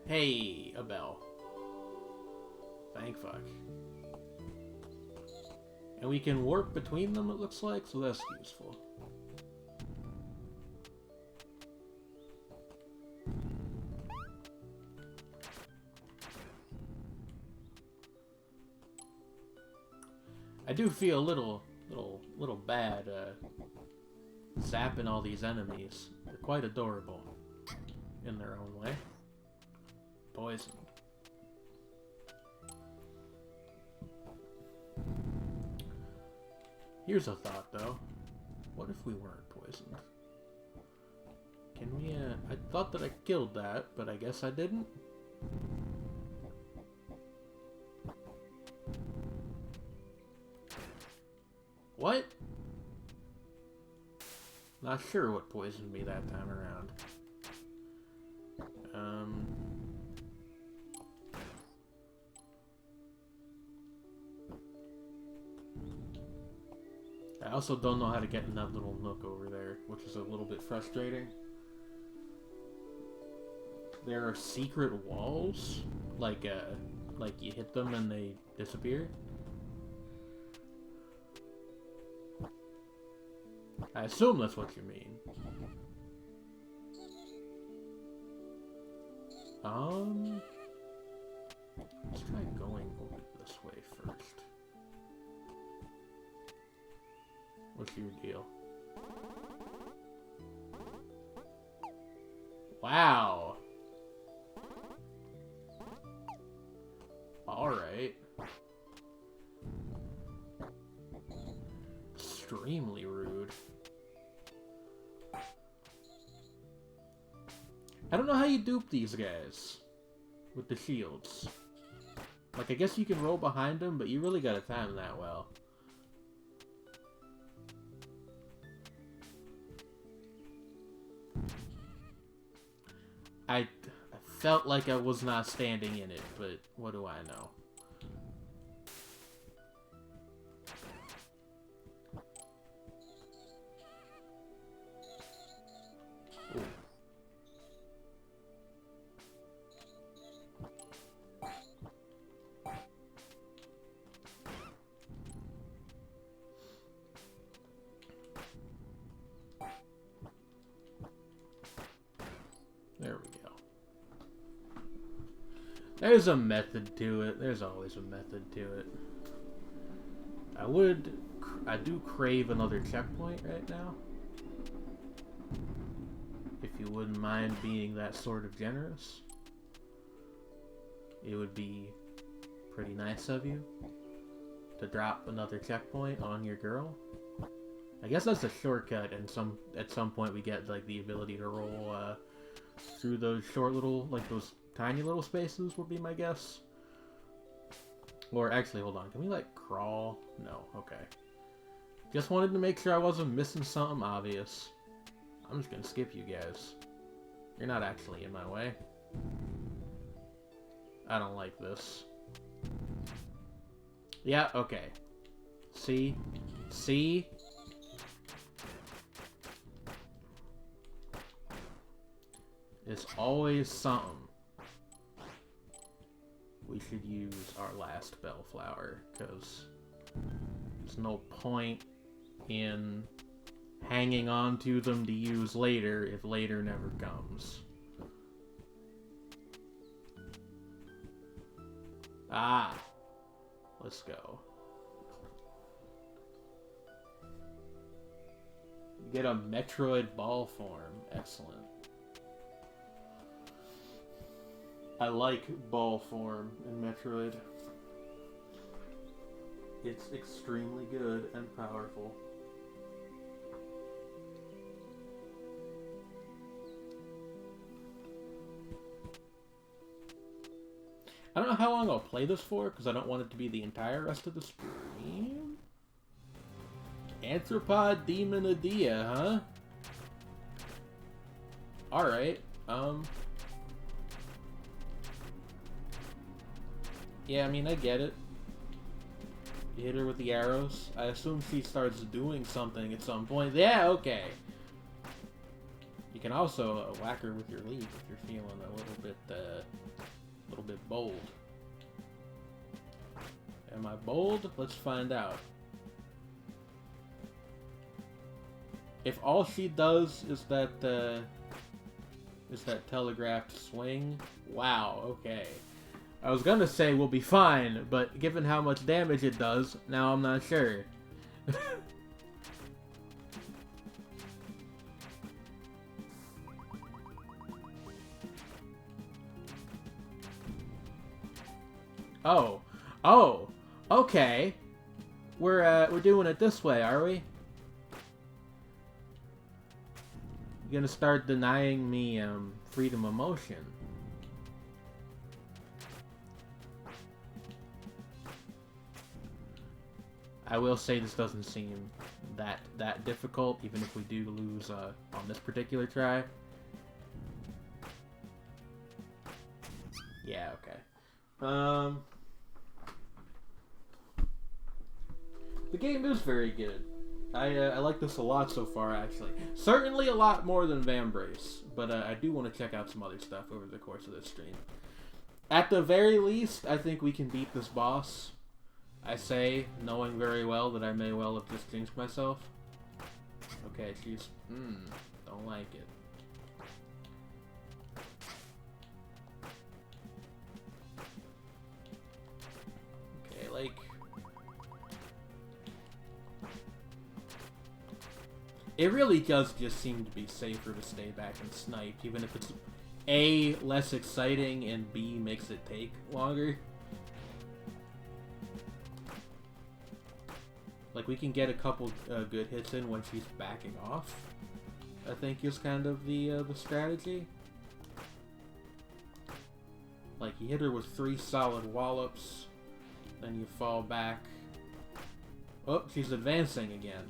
Hey, a bell. Thank fuck. And we can warp between them, it looks like, so that's useful. I do feel a little bad, zapping all these enemies. They're quite adorable in their own way. Poison. Here's a thought, though. What if we weren't poisoned? Can we, I thought that I killed that, but I guess I didn't. What? Not sure what poisoned me that time around. I also don't know how to get in that little nook over there, which is a little bit frustrating. There are secret walls, like Like, you hit them and they disappear? I assume that's what you mean. Let's try going over this way first. What's your deal? Wow! Alright. Extremely rude. I don't know how you dupe these guys with the shields. Like, I guess you can roll behind them, but you really gotta time that well. I felt like I was not standing in it, but what do I know? Ooh. There we go. There's a method to it. There's always a method to it. I do crave another checkpoint right now. If you wouldn't mind being that sort of generous. It would be pretty nice of you to drop another checkpoint on your girl. I guess that's a shortcut, and at some point we get like the ability to roll through those short little, like those tiny little spaces would be my guess. Or actually, hold on, can we like crawl? No, okay. Just wanted to make sure I wasn't missing something obvious. I'm just gonna skip you guys. You're not actually in my way. I don't like this. Yeah, okay. See? See? It's always something. We should use our last bellflower, because there's no point in hanging on to them to use later if later never comes. Ah! Let's go. Get a Metroid ball form. Excellent. I like ball form in Metroid. It's extremely good and powerful. I don't know how long I'll play this for, because I don't want it to be the entire rest of the stream. Arthropod Demon Adia, huh? Alright, yeah, I mean, I get it. You hit her with the arrows. I assume she starts doing something at some point. Yeah, okay. You can also whack her with your leaf if you're feeling a little bit bold. Am I bold? Let's find out. If all she does is that telegraphed swing, wow, okay. I was gonna say we'll be fine, but given how much damage it does, now I'm not sure. Oh, okay. We're doing it this way, are we? You're gonna start denying me freedom of motion. I will say this doesn't seem that difficult, even if we do lose on this particular try. Yeah, okay. The game is very good. I like this a lot so far, actually. Certainly a lot more than Vambrace, but I do want to check out some other stuff over the course of this stream. At the very least, I think we can beat this boss. I say, knowing very well that I may well have just jinxed myself. Okay, she's... don't like it. Okay, like... It really does just seem to be safer to stay back and snipe, even if it's A, less exciting, and B, makes it take longer. Like, we can get a couple good hits in when she's backing off, I think is kind of the strategy. Like, you hit her with 3 solid wallops, then you fall back. Oh, she's advancing again.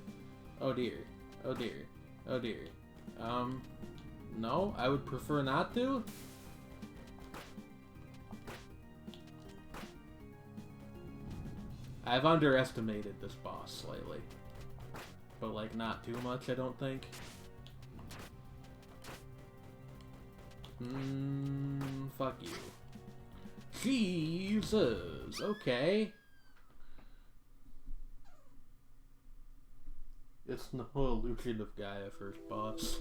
Oh dear. Oh dear. Oh dear. No, I would prefer not to. I've underestimated this boss slightly. But, like, not too much, I don't think. Fuck you. Jesus, okay. It's no illusion of Gaia first boss.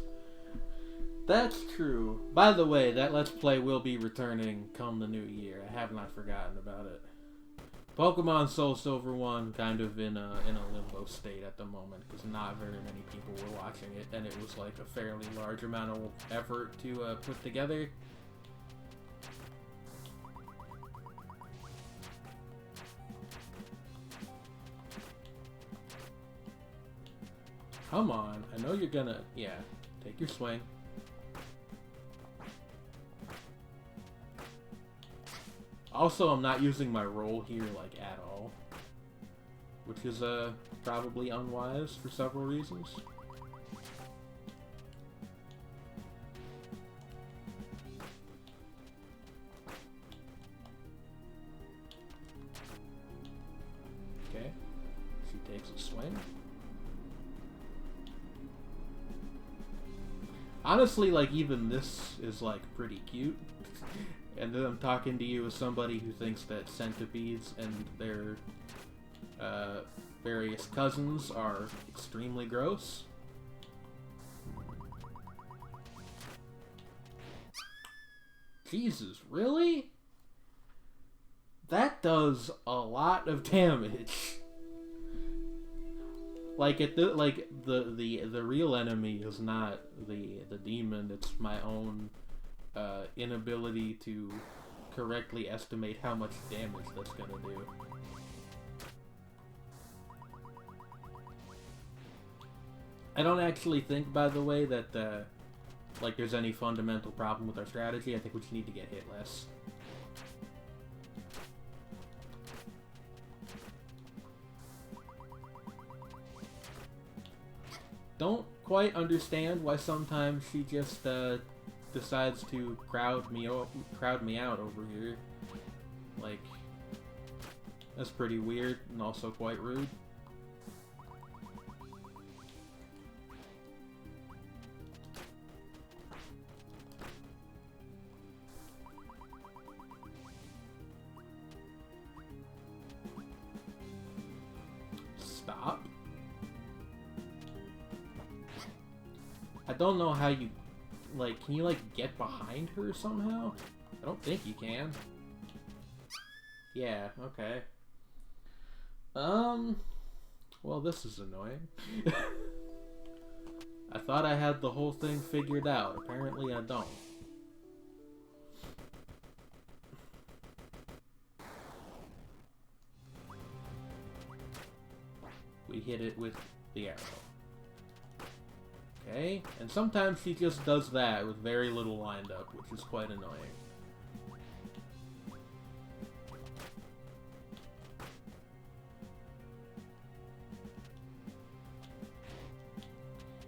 That's true. By the way, that Let's Play will be returning come the new year. I have not forgotten about it. Pokemon Soul Silver 1 kind of in a limbo state at the moment because not very many people were watching it, and it was like a fairly large amount of effort to put together. Come on, I know you're gonna... Yeah, take your swing. Also, I'm not using my roll here, like, at all. Which is, probably unwise for several reasons. Okay. She takes a swing. Honestly, like, even this is, like, pretty cute. And then I'm talking to you as somebody who thinks that centipedes and their various cousins are extremely gross. Jesus, really? That does a lot of damage. Like the real enemy is not the demon, it's my own inability to correctly estimate how much damage that's gonna do. I don't actually think, by the way, that like there's any fundamental problem with our strategy. I think we just need to get hit less. Don't quite understand why sometimes she just decides to crowd me out over here. Like, that's pretty weird and also quite rude. Stop. I don't know how you... Like, can you, like, get behind her somehow? I don't think you can. Yeah, okay. Well, this is annoying. I thought I had the whole thing figured out. Apparently I don't. We hit it with the arrow. Okay, and sometimes she just does that with very little lined up, which is quite annoying.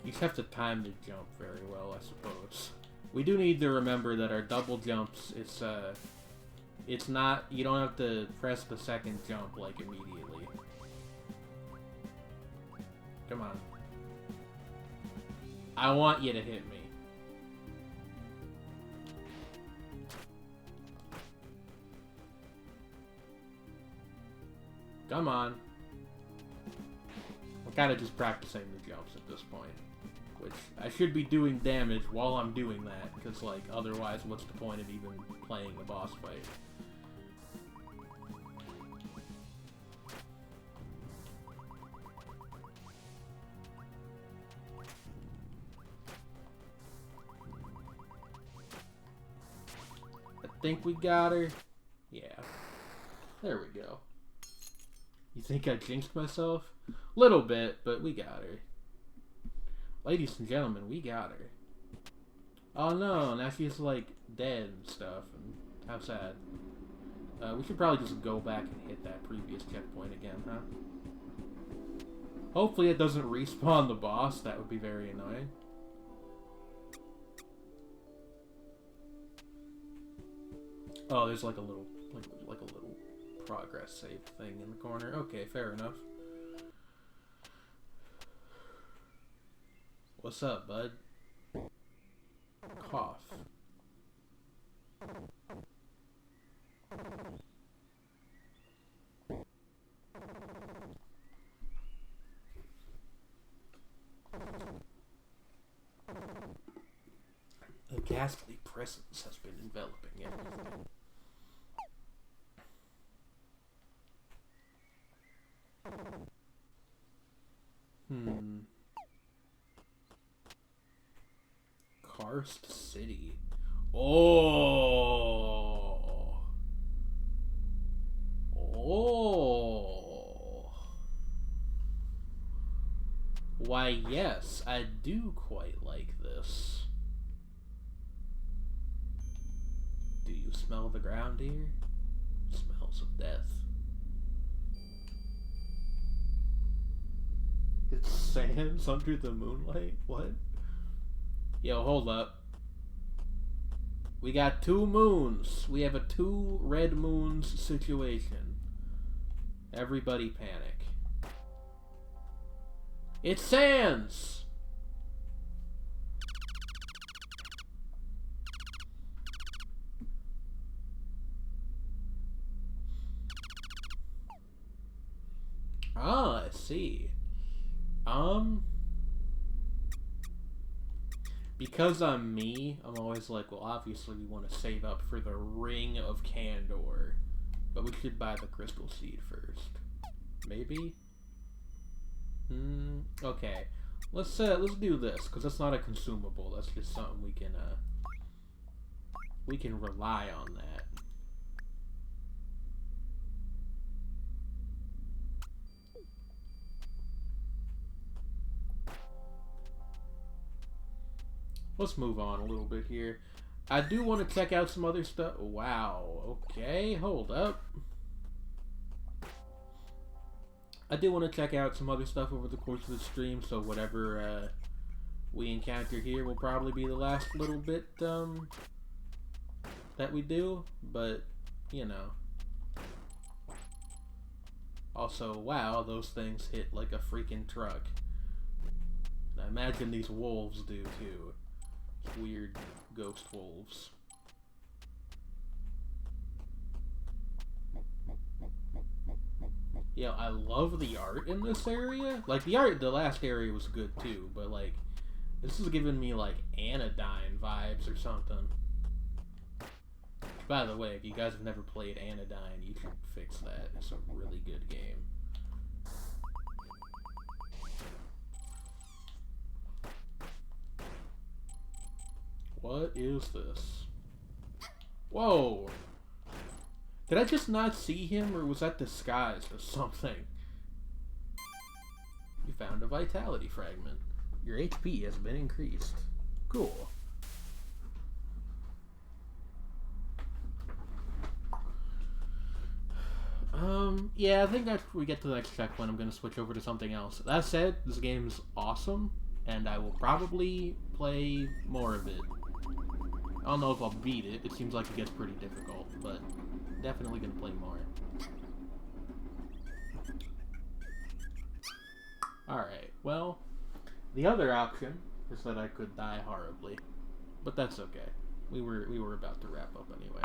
You just have to time the jump very well, I suppose. We do need to remember that our double jumps, it's not, you don't have to press the second jump, like, immediately. Come on. I want you to hit me. Come on. I'm kind of just practicing the jumps at this point. Which, I should be doing damage while I'm doing that, because, like, otherwise, what's the point of even playing a boss fight? I think we got her. Yeah. There we go. You think I jinxed myself? Little bit, but we got her. Ladies and gentlemen, we got her. Oh no, now she's like dead and stuff, and how sad. We should probably just go back and hit that previous checkpoint again, huh? Hopefully it doesn't respawn the boss, that would be very annoying. Oh, there's like a little, like a little progress save thing in the corner. Okay, fair enough. What's up, bud? Cough. A ghastly presence has been enveloping everything. Karst City. Oh. Oh. Why, yes, I do quite like this. Do you smell the ground here? It smells of death. It's sands under the moonlight? What? Yo, hold up. We got 2 moons. We have a 2 red moons situation. Everybody panic. It's Sans! Ah, I see. Because I'm me, I'm always like, well, obviously we want to save up for the Ring of Candor. But we should buy the Crystal Seed first. Maybe? Okay. Let's do this, because that's not a consumable. That's just something we can rely on that. Let's move on a little bit here. I do want to check out some other stuff. Wow. Okay, hold up. I do want to check out some other stuff over the course of the stream, so whatever we encounter here will probably be the last little bit that we do, but, you know. Also, wow, those things hit like a freaking truck. I imagine these wolves do too. Weird ghost wolves. Yeah, I love the art in this area. Like, the last area was good too, but like, this is giving me like Anodyne vibes or something. By the way, if you guys have never played Anodyne, you should fix that. It's a really good game. What is this? Whoa! Did I just not see him, or was that disguised as something? You found a vitality fragment. Your HP has been increased. Cool. Yeah, I think after we get to the next checkpoint, I'm going to switch over to something else. That said, this game's awesome, and I will probably play more of it. I don't know if I'll beat it. It seems like it gets pretty difficult, but definitely going to play more. Alright, well, the other option is that I could die horribly, but that's okay. We were about to wrap up anyway.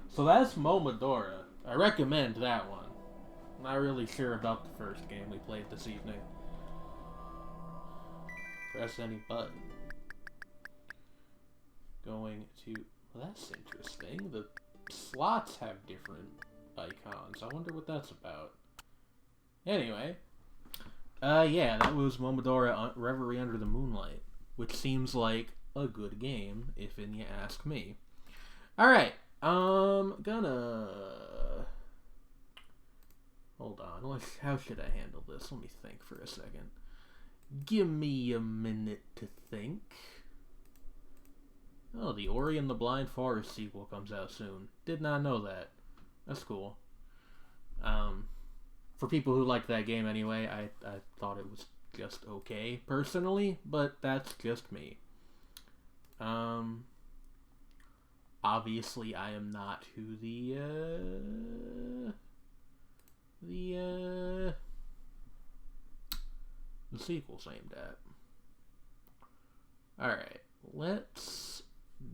So that's Momodora. I recommend that one. Not really sure about the first game we played this evening. Press any button. Going to... Well, that's interesting. The slots have different icons. I wonder what that's about. Anyway. Yeah, that was Momodora Reverie Under the Moonlight. Which seems like a good game, if you ask me. Alright. Gonna... Hold on. How should I handle this? Let me think for a second. Give me a minute to think. Oh, the Ori and the Blind Forest sequel comes out soon. Did not know that. That's cool. For people who like that game anyway, I thought it was just okay, personally, but that's just me. Obviously I am not who the sequel's aimed at. Alright, let's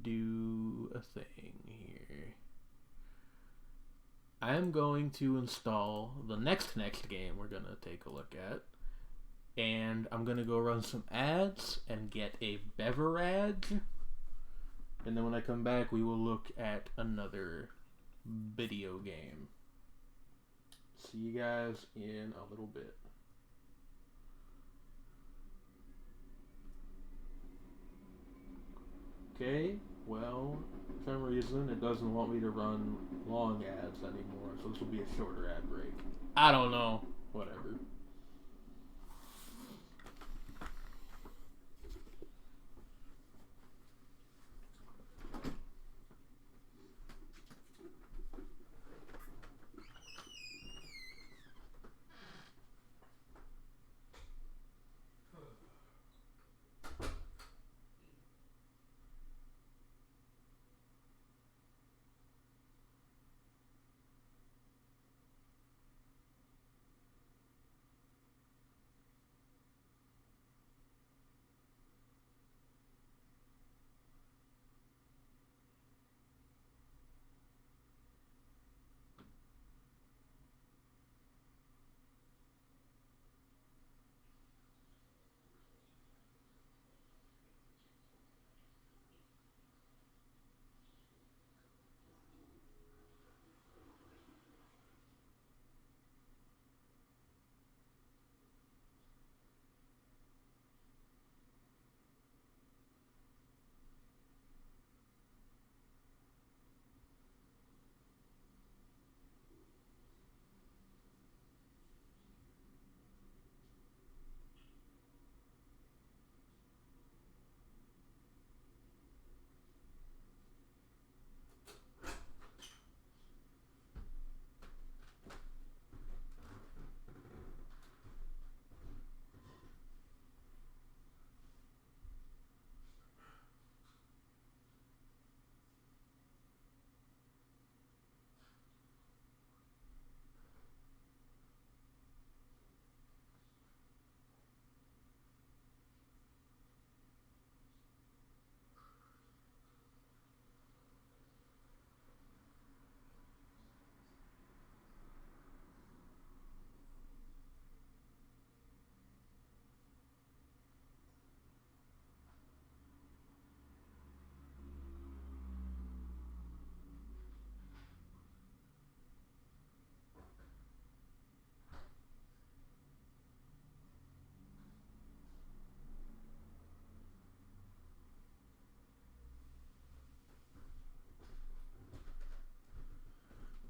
do a thing here. I'm going to install the next game we're going to take a look at. And I'm going to go run some ads and get a beverage. And then when I come back, we will look at another video game. See you guys in a little bit. Okay, well, for some reason it doesn't want me to run long ads anymore, so this will be a shorter ad break. I don't know. Whatever.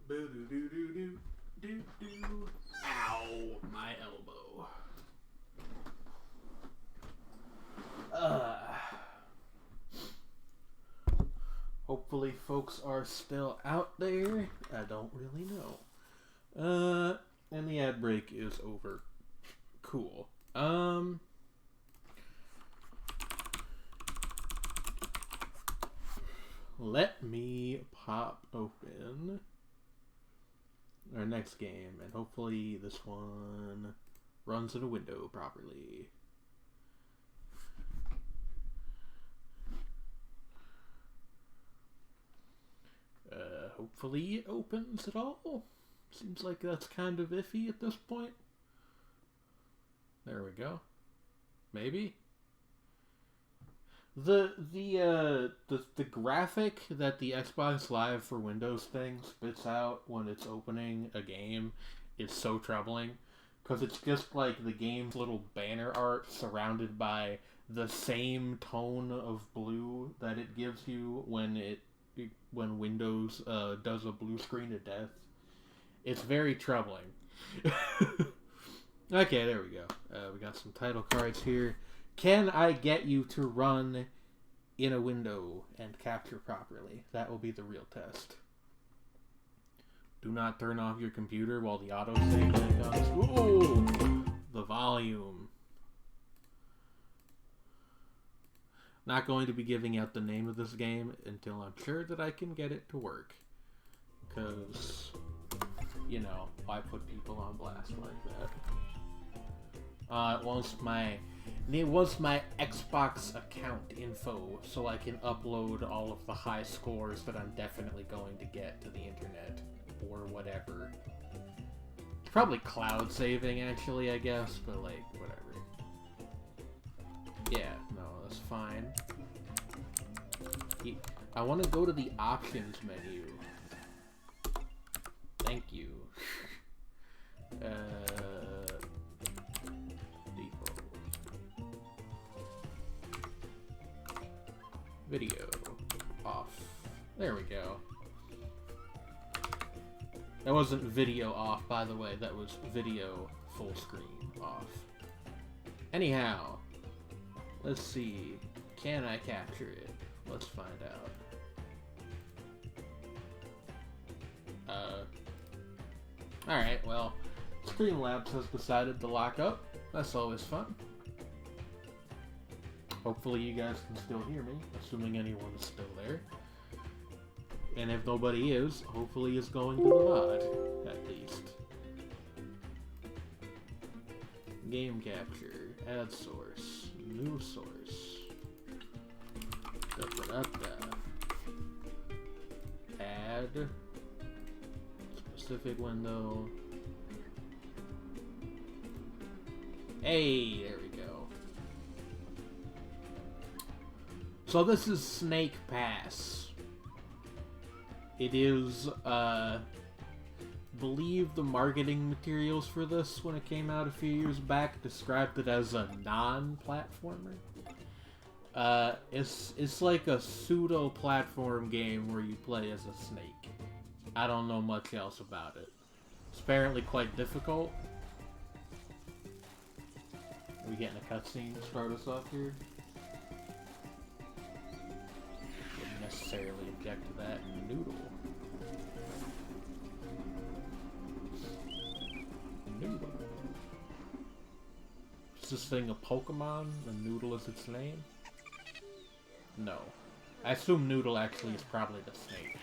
Boo-doo-doo-doo-doo-doo. Ow, my elbow. Hopefully folks are still out there. I don't really know. And the ad break is over. Cool. Let me pop open our next game, and hopefully this one runs in a window properly. Hopefully it opens at all. Seems like that's kind of iffy at this point. There we go. Maybe. The graphic that the Xbox Live for Windows thing spits out when it's opening a game is so troubling, because it's just like the game's little banner art surrounded by the same tone of blue that it gives you when Windows does a blue screen of death. It's very troubling. Okay, there we go. We got some title cards here. Can I get you to run in a window and capture properly? That will be the real test. Do not turn off your computer while the autosave comes. Ooh! The volume. Not going to be giving out the name of this game until I'm sure that I can get it to work. Because, you know, why put people on blast like that? It wants my Xbox account info so I can upload all of the high scores that I'm definitely going to get to the internet or whatever. It's probably cloud saving actually, I guess, but like whatever. Yeah, no, that's fine. I want to go to the options menu. Thank you. Video off. There we go. That wasn't video off, by the way. That was video full screen off. Anyhow, let's see. Can I capture it? Let's find out. Alright, well, Streamlabs has decided to lock up. That's always fun. Hopefully you guys can still hear me, assuming anyone is still there. And if nobody is, hopefully it's going to the VOD, at least. Game capture, add source, new source. Add specific window. Hey, there we go. So this is Snake Pass. It is, believe the marketing materials for this when it came out a few years back described it as a non-platformer. It's like a pseudo-platform game where you play as a snake. I don't know much else about it. It's apparently quite difficult. Are we getting a cutscene to start us off here? Wouldn't necessarily object to that. Noodle. Noodle. Is this thing a Pokemon? The Noodle is its name? No. I assume Noodle actually is probably the snake.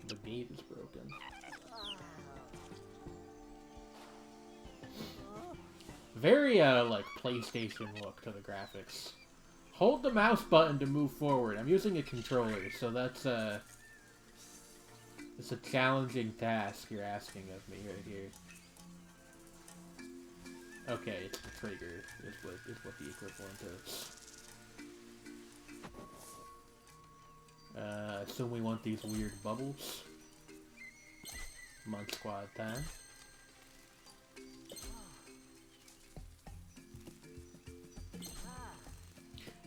The gate is broken. Very, like, PlayStation look to the graphics. Hold the mouse button to move forward. I'm using a controller, so that's, it's a challenging task you're asking of me right here. Okay, it's the trigger, is what the equivalent is. I assume we want these weird bubbles. Monk Squad time.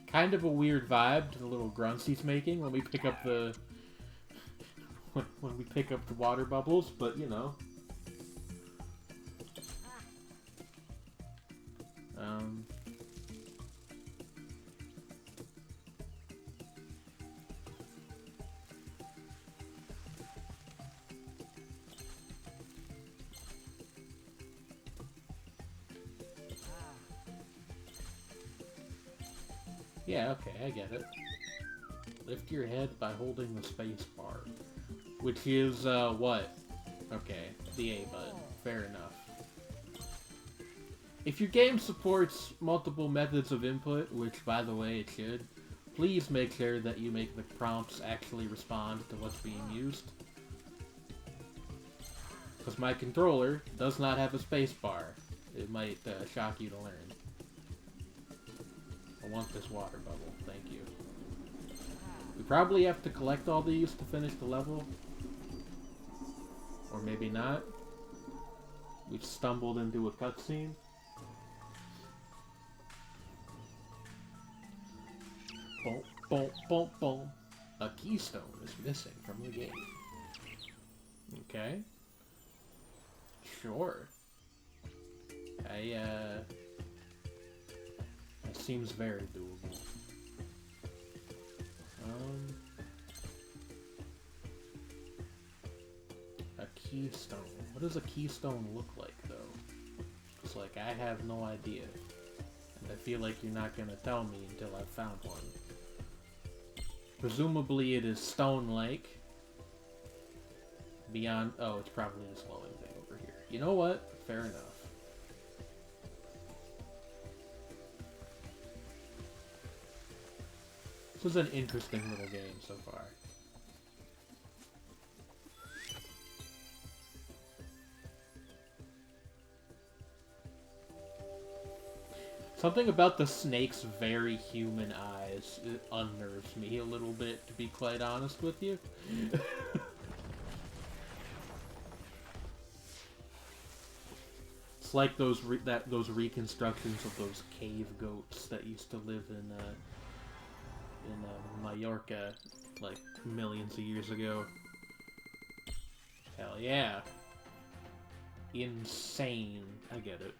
Kind of a weird vibe to the little grunts he's making when we pick up the when we pick up the water bubbles, but you know. Yeah, okay, I get it. Lift your head by holding the space bar. Which is, what? Okay, the A button. Fair enough. If your game supports multiple methods of input, which, by the way, it should, please make sure that you make the prompts actually respond to what's being used. Because my controller does not have a space bar. It might shock you to learn. I want this water bubble, thank you. We probably have to collect all these to finish the level. Or maybe not. We've stumbled into a cutscene. Boom, boom, boom, boom. A keystone is missing from the game. Okay. Sure. That seems very doable. A keystone. What does a keystone look like, though? It's like, I have no idea. And I feel like you're not gonna tell me until I've found one. Presumably it is stone-like. Beyond... Oh, it's probably this glowing thing over here. You know what? Fair enough. This is an interesting little game so far. Something about the snake's very human eyes unnerves me a little bit, to be quite honest with you. It's like those reconstructions of those cave goats that used to live in Mallorca, like millions of years ago. Hell yeah. Insane. I get it.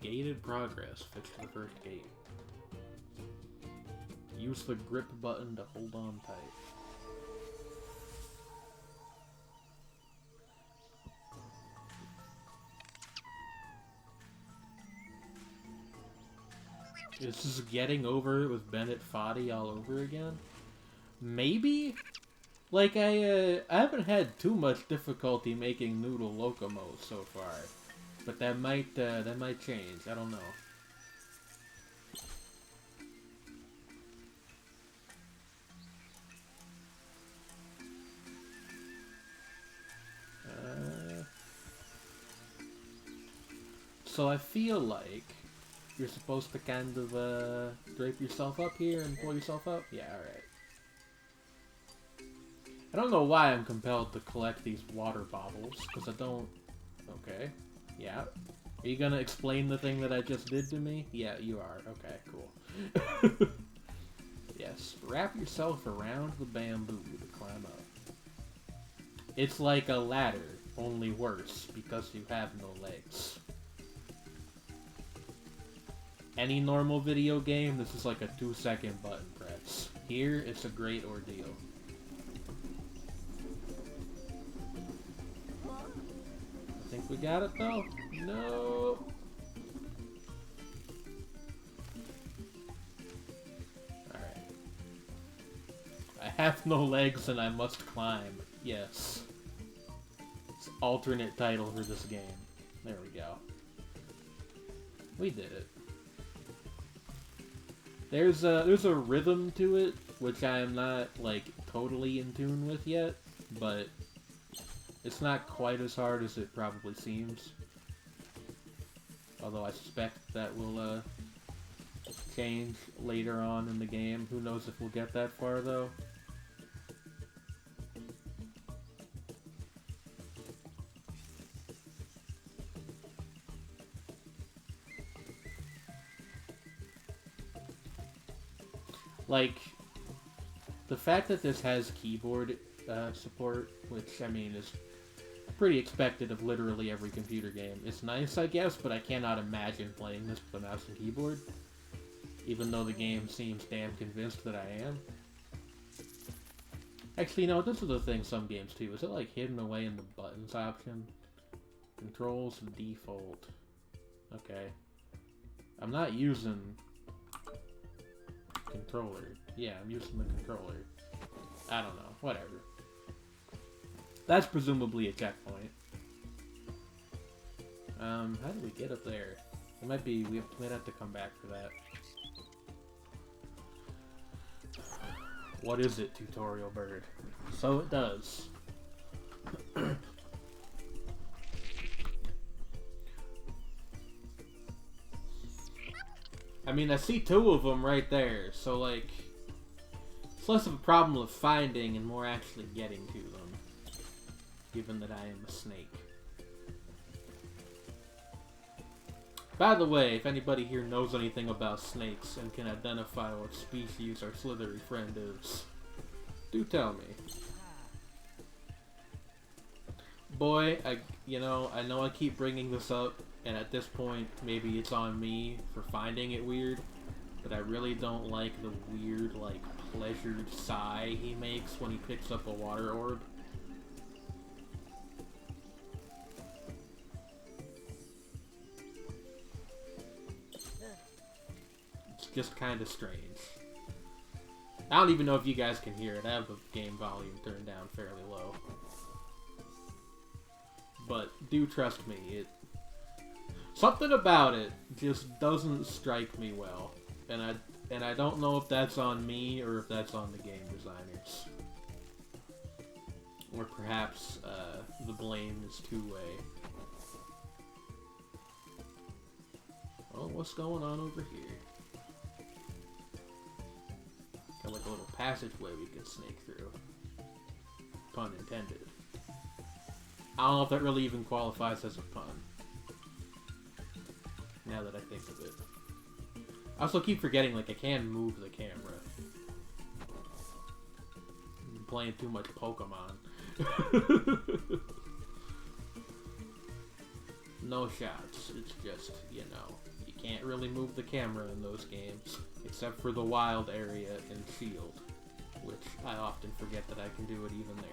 Gated progress. Fix the first gate. Use the grip button to hold on tight. This is getting over it with Bennett Foddy all over again? Maybe? Like, I haven't had too much difficulty making Noodle Locomo so far. But that might change. I don't know. So I feel like you're supposed to kind of drape yourself up here and pull yourself up? Yeah, alright. I don't know why I'm compelled to collect these water baubles, because I don't... Okay. Yeah. Are you gonna explain the thing that I just did to me? Yeah, you are. Okay, cool. Yes. Wrap yourself around the bamboo to climb up. It's like a ladder, only worse, because you have no legs. Any normal video game, this is like a 2-second button press. Here, it's a great ordeal. I think we got it though. No. Alright. I have no legs and I must climb. Yes. It's alternate title for this game. There we go. We did it. There's a rhythm to it, which I am not, like, totally in tune with yet, but it's not quite as hard as it probably seems. Although I suspect that will, change later on in the game. Who knows if we'll get that far, though? Like, the fact that this has keyboard support, which, I mean, is pretty expected of literally every computer game, it's nice, I guess, but I cannot imagine playing this with a mouse and keyboard, even though the game seems damn convinced that I am. Actually, no, this is the thing some games do. Is it, like, hidden away in the buttons option? Controls default. Okay. I'm not using... controller. Yeah, I'm using the controller. I don't know. Whatever. That's presumably a checkpoint. How do we get up there? It might be... we might have to come back for that. What is it, tutorial bird? So it does. I mean, I see two of them right there, so like, it's less of a problem of finding and more actually getting to them, given that I am a snake. By the way, if anybody here knows anything about snakes and can identify what species our slithery friend is, do tell me. Boy, I know I keep bringing this up, and at this point, maybe it's on me for finding it weird, but I really don't like the weird, like, pleasured sigh he makes when he picks up a water orb. It's just kind of strange. I don't even know if you guys can hear it. I have the game volume turned down fairly low. But do trust me, something about it just doesn't strike me well, and I don't know if that's on me or if that's on the game designers, or perhaps the blame is two-way. Oh, what's going on over here? Got like a little passageway we can snake through. Pun intended. I don't know if that really even qualifies as a pun. Now that I think of it. I also keep forgetting, like, I can move the camera. I'm playing too much Pokemon. No shots. It's just, you can't really move the camera in those games. Except for the wild area in Shield. Which I often forget that I can do it even there.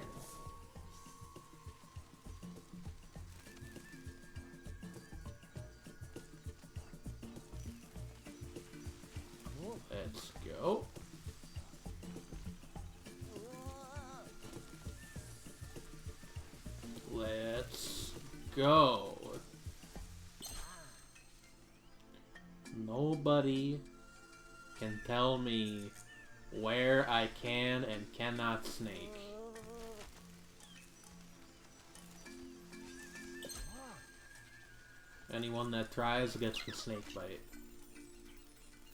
Let's go. Let's go. Nobody can tell me where I can and cannot snake. Anyone that tries gets the snake bite.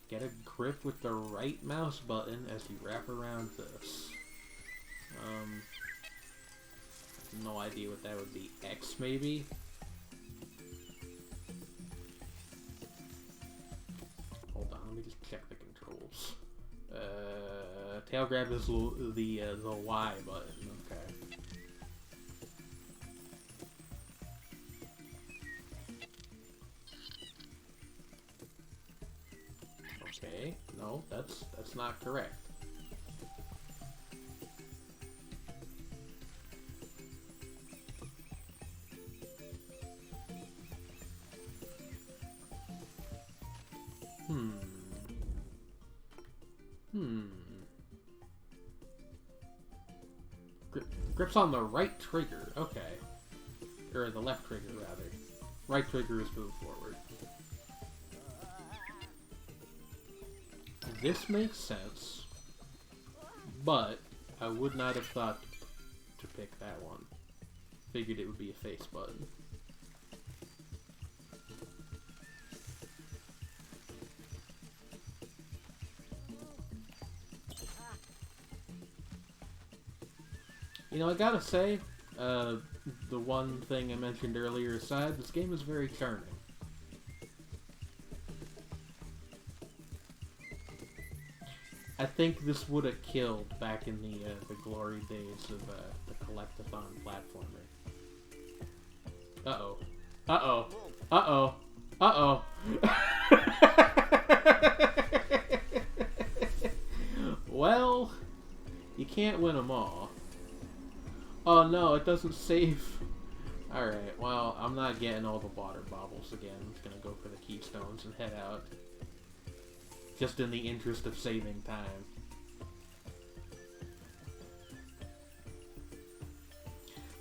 Get a grip with the right mouse button as you wrap around this. No idea what that would be. X, maybe? Hold on, let me just check the controls. Tail grab is the Y button, okay. Okay, no, that's not correct. Grip's on the right trigger, okay. Or the left trigger, rather. Right trigger is move forward. This makes sense, but I would not have thought to pick that one. Figured it would be a face button. You know, I gotta say, the one thing I mentioned earlier aside, this game is very charming. I think this would have killed back in the glory days of the collectathon platformer. Uh-oh. Uh-oh. Uh-oh. Uh-oh. Well, you can't win them all. Oh no, it doesn't save. Alright, well, I'm not getting all the water baubles again. I'm just gonna go for the keystones and head out. Just in the interest of saving time.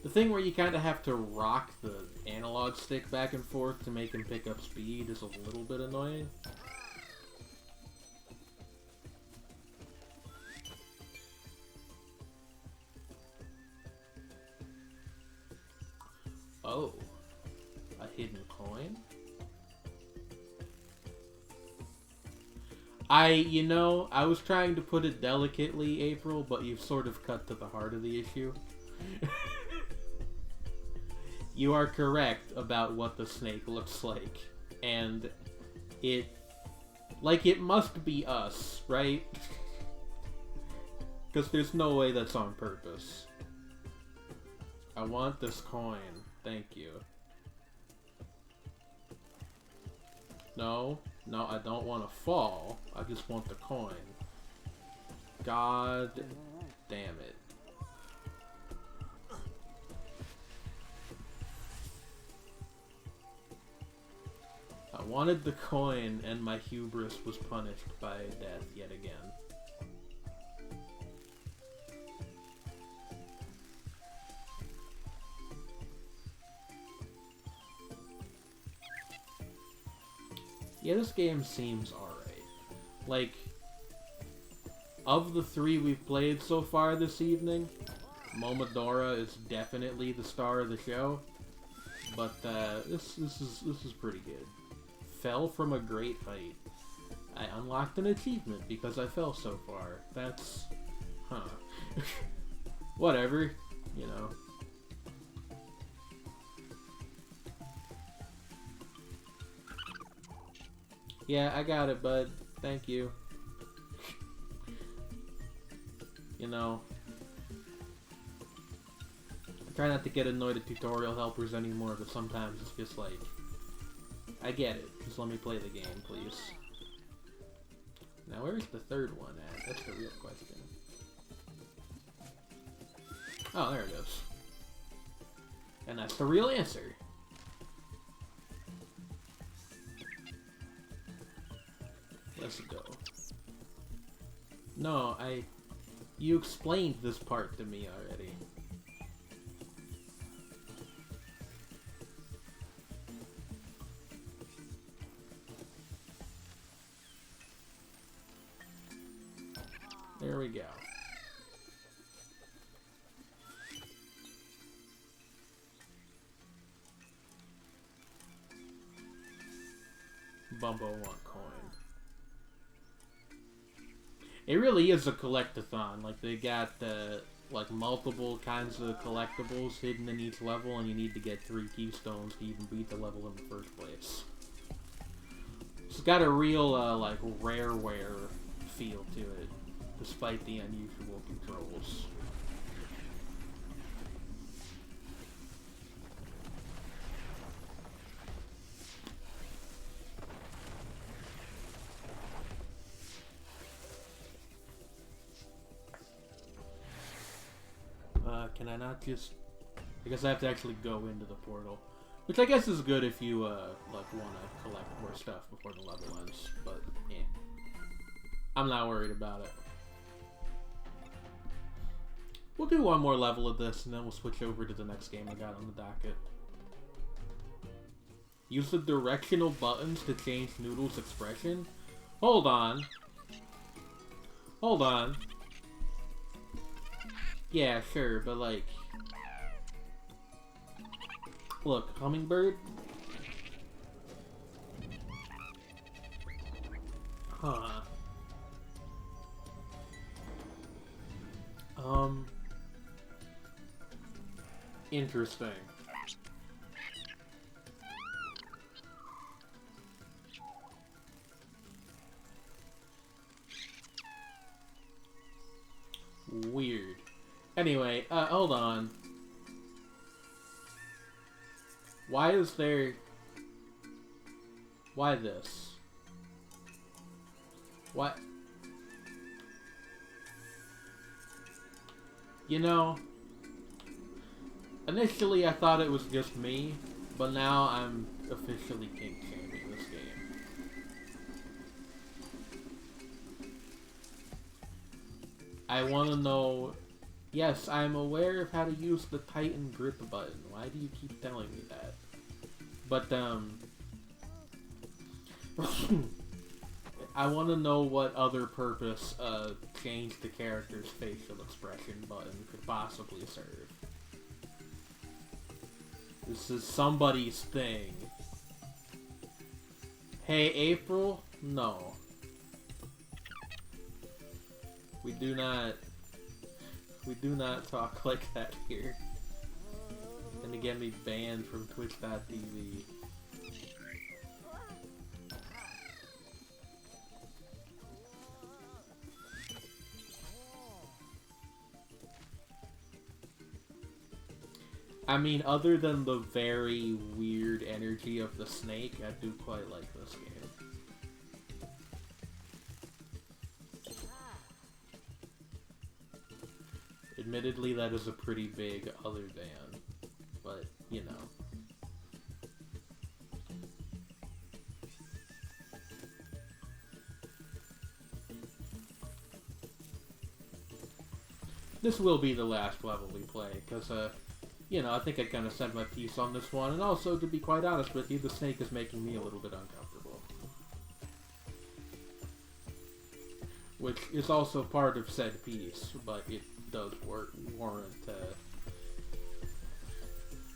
The thing where you kind of have to rock the analog stick back and forth to make him pick up speed is a little bit annoying. Oh. A hidden coin? I was trying to put it delicately, April, but you've sort of cut to the heart of the issue. You are correct about what the snake looks like. And it must be us, right? Because there's no way that's on purpose. I want this coin. Thank you. No, I don't want to fall. I just want the coin. God damn it. I wanted the coin, and my hubris was punished by death yet again. Yeah, this game seems alright. Like, of the 3 we've played so far this evening, Momodora is definitely the star of the show. But this is pretty good. Fell from a great height. I unlocked an achievement because I fell so far. That's... huh. Whatever, you know. Yeah, I got it, bud. Thank you. You know, I try not to get annoyed at tutorial helpers anymore, but sometimes it's just like, I get it. Just let me play the game, please. Now, where's the third one at? That's the real question. Oh, there it is. And that's the real answer. Let's go. No, you explained this part to me already. There we go. Bumbo want coin. It really is a collectathon. Like, they got like multiple kinds of collectibles hidden in each level, and you need to get 3 keystones to even beat the level in the first place. It's got a real like rareware feel to it, despite the unusual controls. Can I not just... I guess I have to actually go into the portal. Which I guess is good if you, like, want to collect more stuff before the level ends. But, yeah. I'm not worried about it. We'll do one more level of this, and then we'll switch over to the next game I got on the docket. Use the directional buttons to change Noodle's expression? Hold on. Hold on. Yeah, sure, but like... Look, Hummingbird? Huh. Interesting. Weird. Anyway, hold on. Why is there... Why this? What? You know, initially I thought it was just me, but now I'm officially kink shaming this game. I want to know... Yes, I'm aware of how to use the Titan grip button. Why do you keep telling me that? But, I want to know what other purpose a change the character's facial expression button could possibly serve. This is somebody's thing. Hey, April? No. We do not talk like that here. Gonna get me banned from Twitch.tv. I mean, other than the very weird energy of the snake, I do quite like this game. Admittedly, that is a pretty big other than, but, you know. This will be the last level we play, because, you know, I think I kind of said my piece on this one, and also, to be quite honest with you, the snake is making me a little bit uncomfortable. Which is also part of said piece, but it does warrant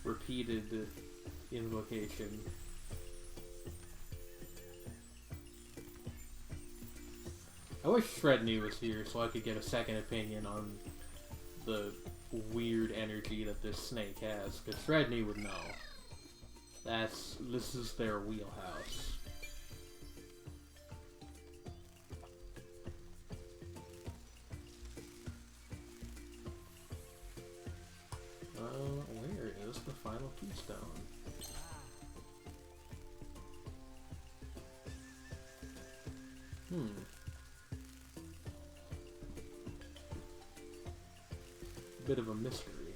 repeated invocation. I wish Shredney was here so I could get a second opinion on the weird energy that this snake has, because Shredney would know. This is their wheelhouse. Where is the final keystone? Bit of a mystery.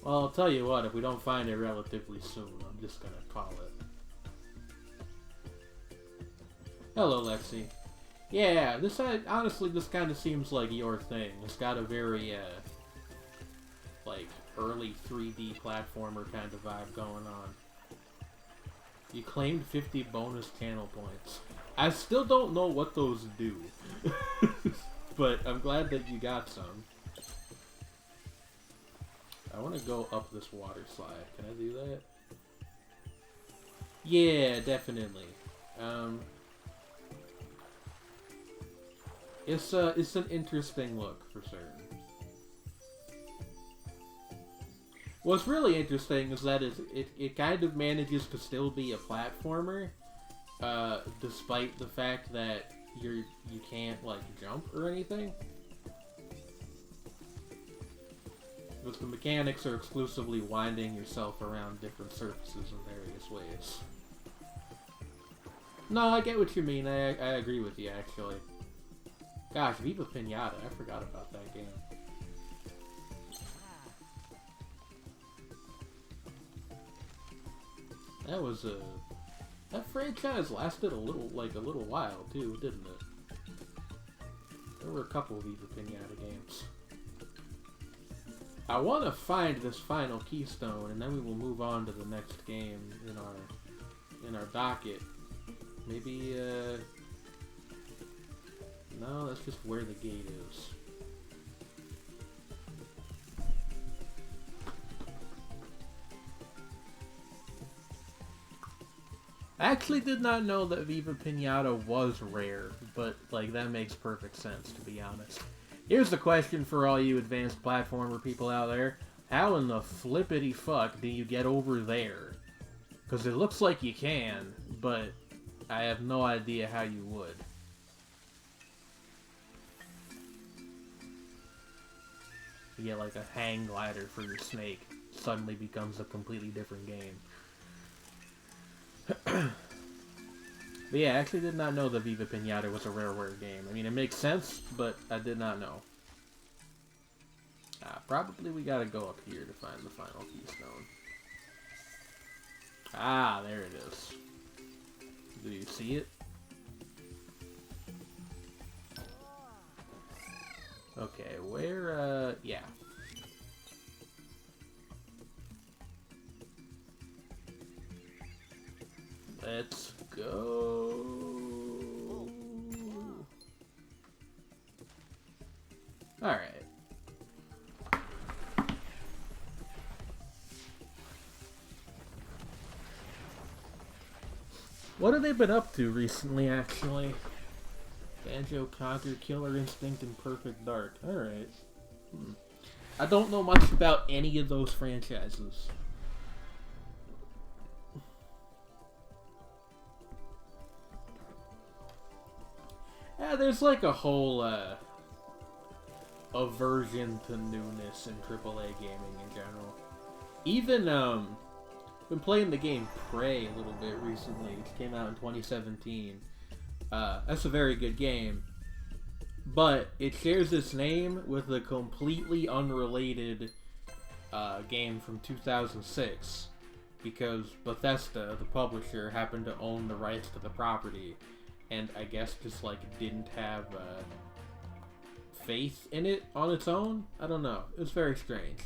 Well, I'll tell you what, if we don't find it relatively soon, I'm just gonna call it. Hello, Lexi. Yeah, honestly, this kind of seems like your thing. It's got a very, like, early 3D platformer kind of vibe going on. You claimed 50 bonus channel points. I still don't know what those do. But I'm glad that you got some. I want to go up this water slide. Can I do that? Yeah, definitely. It's an interesting look, for certain. What's really interesting is that it kind of manages to still be a platformer, despite the fact that you can't, like, jump or anything. Because the mechanics are exclusively winding yourself around different surfaces in various ways. No, I get what you mean. I agree with you, actually. Gosh, Viva Pinata. I forgot about that game. That was that franchise lasted a little while too, didn't it? There were a couple of Viva Pinata games. I want to find this final keystone, and then we will move on to the next game in our docket. Maybe no, that's just where the gate is. I actually did not know that Viva Pinata was rare, but, like, that makes perfect sense, to be honest. Here's the question for all you advanced platformer people out there. How in the flippity fuck do you get over there? Because it looks like you can, but I have no idea how you would. You get, like, a hang glider for your snake. Suddenly becomes a completely different game. But yeah, I actually did not know that Viva Pinata was a Rareware game. I mean, it makes sense, but I did not know. Probably we gotta go up here to find the final keystone. Ah, there it is. Do you see it? Okay, where, yeah. Let's go. What have they been up to recently, actually? Banjo, Conquer, Killer Instinct, and Perfect Dark. Alright. I don't know much about any of those franchises. Yeah, there's like a whole aversion to newness in AAA gaming in general. Even been playing the game Prey a little bit recently, which came out in 2017. That's a very good game, but it shares its name with a completely unrelated game from 2006 because Bethesda, the publisher, happened to own the rights to the property, and I guess just like didn't have faith in it on its own. I don't know. It was very strange.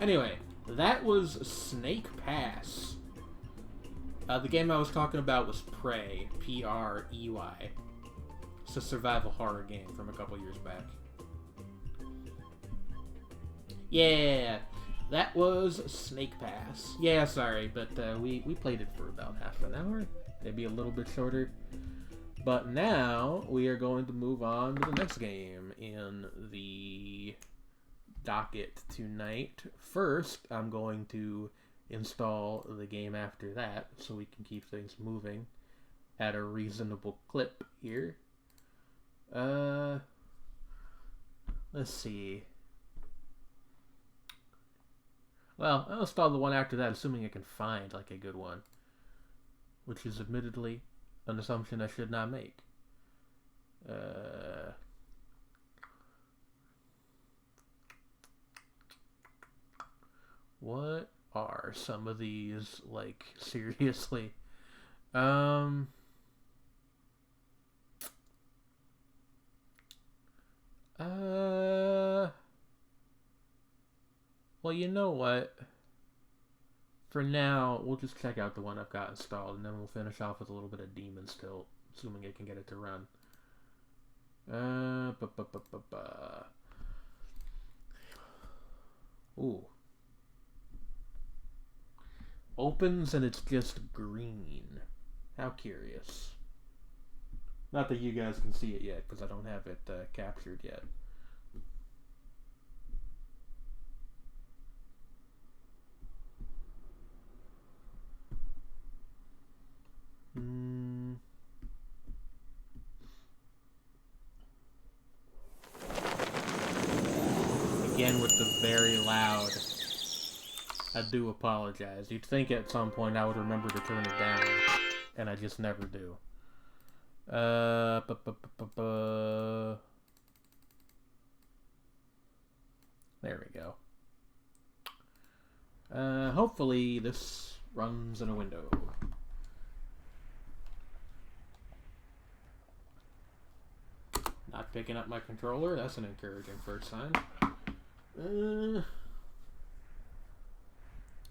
Anyway, that was Snake Pass. The game I was talking about was Prey, P-R-E-Y. It's a survival horror game from a couple years back. Yeah, that was Snake Pass. Yeah, sorry, but we played it for about half an hour, maybe a little bit shorter. But now we are going to move on to the next game in the docket tonight. First, I'm going to install the game after that so we can keep things moving at a reasonable clip here. Let's see. Well, I'll install the one after that, assuming I can find like a good one, which is admittedly an assumption I should not make. What are some of these, like, seriously? Well, you know what? For now, we'll just check out the one I've got installed, and then we'll finish off with a little bit of Demon's Tilt, assuming I can get it to run. Ooh. Opens and it's just green. How curious. Not that you guys can see it yet, because I don't have it captured yet. Again with the very loud. I do apologize. You'd think at some point I would remember to turn it down, and I just never do. There we go. Hopefully this runs in a window. Not picking up my controller. That's an encouraging first sign.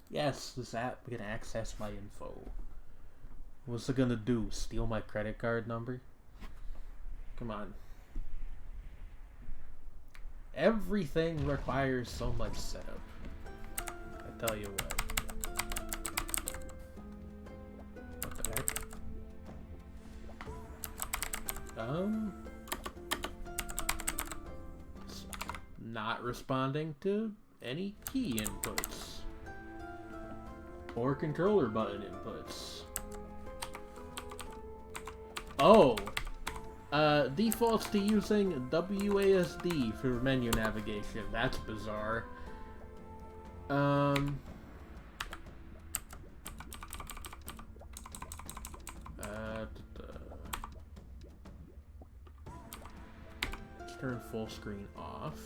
Yes, this app can access my info. What's it gonna do? Steal my credit card number? Come on. Everything requires so much setup. I tell you what. What the heck? It's not responding to any key inputs. Or controller button inputs. Oh! Defaults to using WASD for menu navigation. That's bizarre. Let's turn full screen off.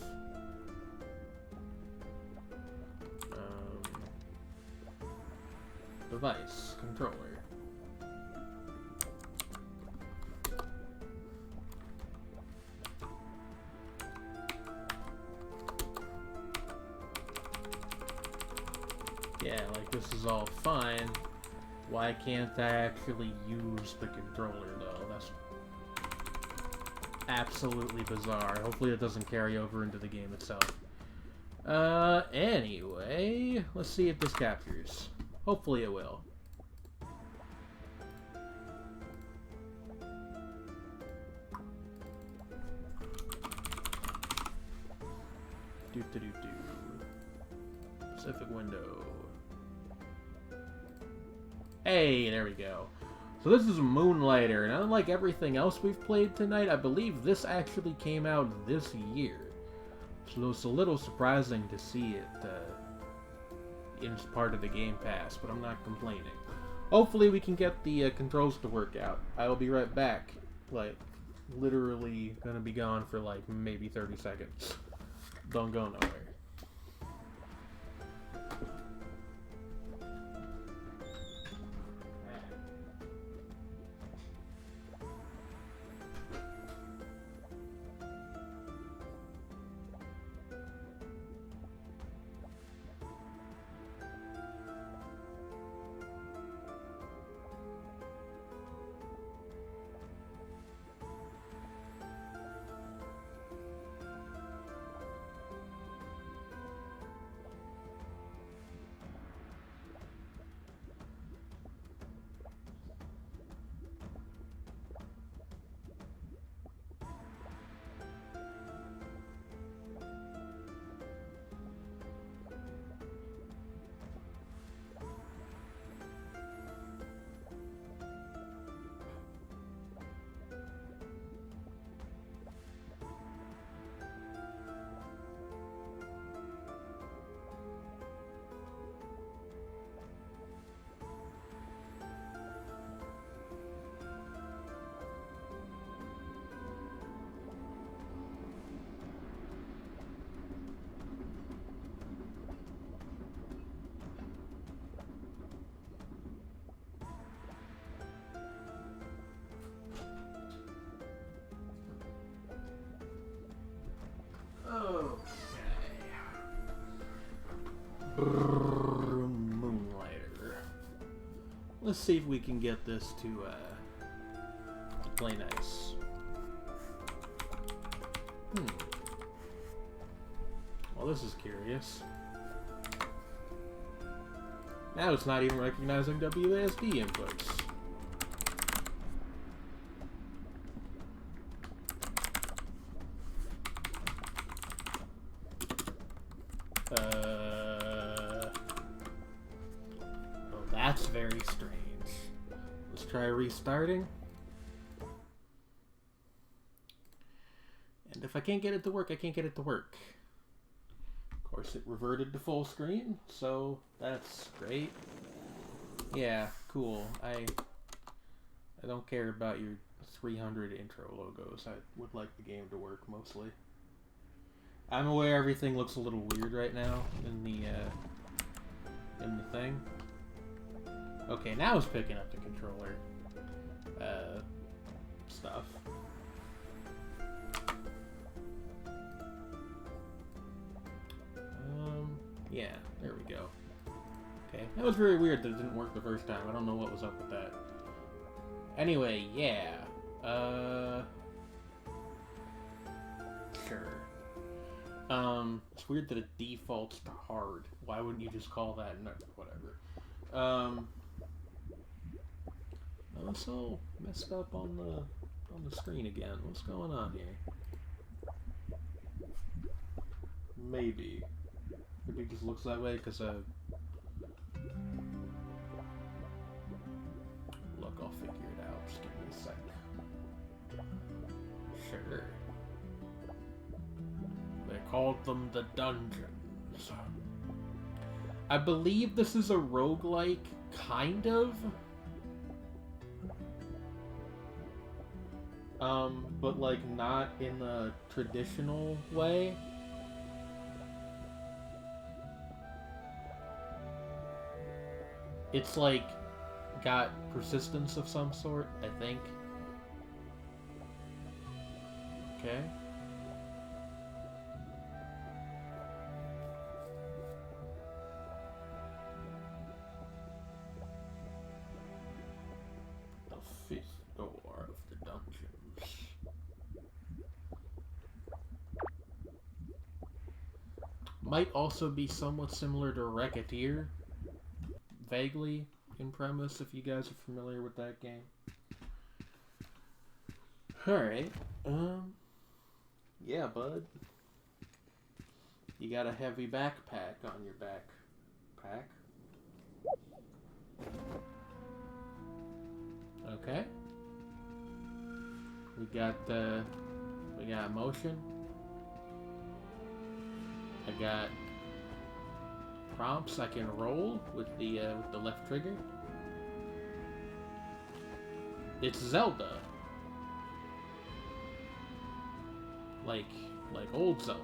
Device, controller. Yeah, like this is all fine. Why can't I actually use the controller though? That's absolutely bizarre. Hopefully it doesn't carry over into the game itself. Anyway, let's see if this captures. Hopefully it will. Pacific window. Hey, there we go. So this is Moonlighter, and unlike everything else we've played tonight, I believe this actually came out this year. So it's a little surprising to see it in part of the Game Pass, but I'm not complaining. Hopefully we can get the controls to work out. I will be right back. Like, literally gonna be gone for like maybe 30 seconds. Don't go nowhere. Moonlighter. Let's see if we can get this to play nice. Well, this is curious. Now it's not even recognizing WASD inputs. Well, that's very strange. Let's try restarting. And if I can't get it to work, I can't get it to work. Of course, it reverted to full screen, so that's great. Yeah, cool. I don't care about your 300 intro logos. I would like the game to work mostly. I'm aware everything looks a little weird right now in the thing. Okay, now it's picking up the controller stuff. Yeah, there we go. Okay, that was very weird that it didn't work the first time. I don't know what was up with that. Anyway, yeah. Sure. It's weird that it defaults to hard. Why wouldn't you just call that no, whatever? It's all messed up on the screen again. What's going on here? Maybe it just looks that way because look, I'll figure it out. Just give me a sec. Sure. They called them the dungeons. I believe this is a roguelike, kind of. But like not in a traditional way. It's like got persistence of some sort, I think. Okay. The fifth door of the dungeons. Might also be somewhat similar to Racketeer. Vaguely in premise, if you guys are familiar with that game. Alright, yeah, bud. You got a heavy backpack on your backpack. Okay. We got motion. I got prompts I can roll with the left trigger. It's Zelda. Like old Zelda.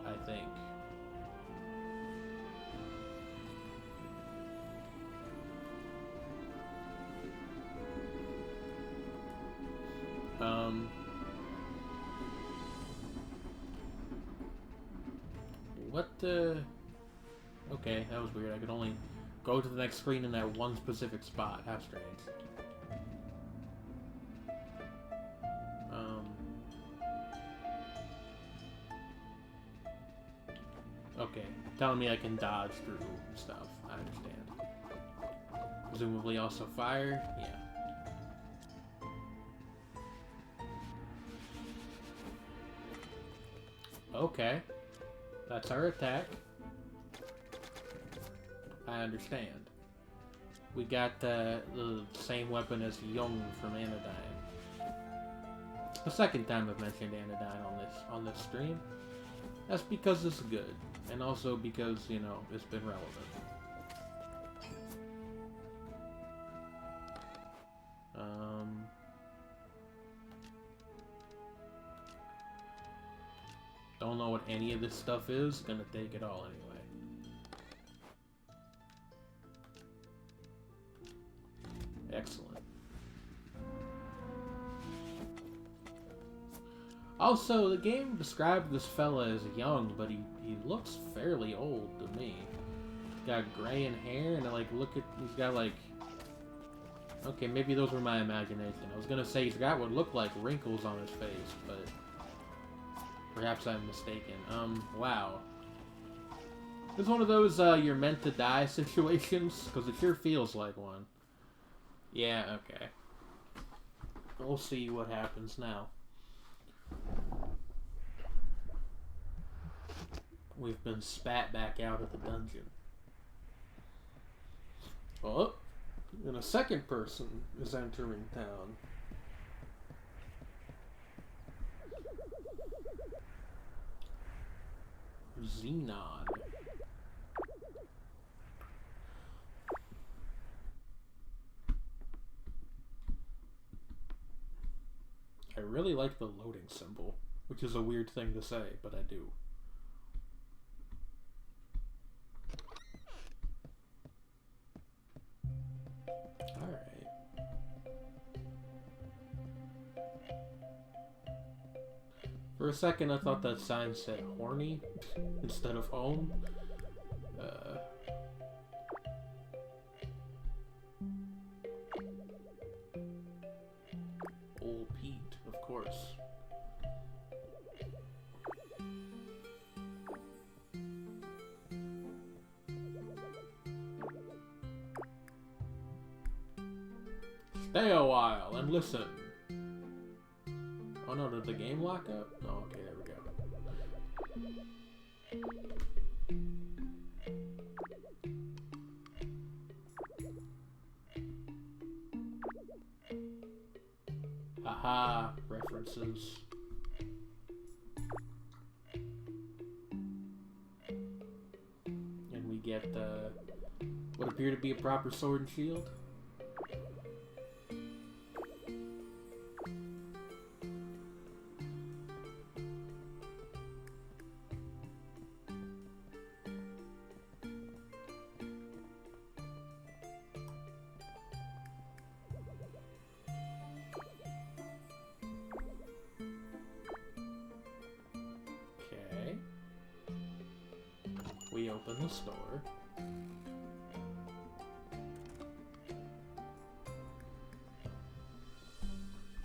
I think. What the... Okay, that was weird. I could only go to the next screen in that one specific spot. How strange. Okay, telling me I can dodge through stuff. I understand. Presumably also fire? Yeah. Okay. That's our attack. I understand. We got the same weapon as Young from Anodyne. The second time I've mentioned Anodyne on this stream. That's because it's good. And also because, you know, it's been relevant. Don't know what any of this stuff is. Gonna take it all anyway. Excellent. Also, the game described this fella as young, but he looks fairly old to me. He's got gray in hair, and he's got like... Okay, maybe those were my imagination. I was gonna say he's got what looked like wrinkles on his face, but... Perhaps I'm mistaken. Wow. It's one of those, you're meant to die situations, because it sure feels like one. Yeah, okay. We'll see what happens now. We've been spat back out of the dungeon. Oh, and a second person is entering town. Xenon. I really like the loading symbol, which is a weird thing to say, but I do. Alright. For a second, I thought that sign said horny instead of home. Old Pete, of course. Stay a while and listen. Oh no, did the game lock up? Oh, okay, there we go. Haha, references. And we get what appear to be a proper sword and shield. We open the store.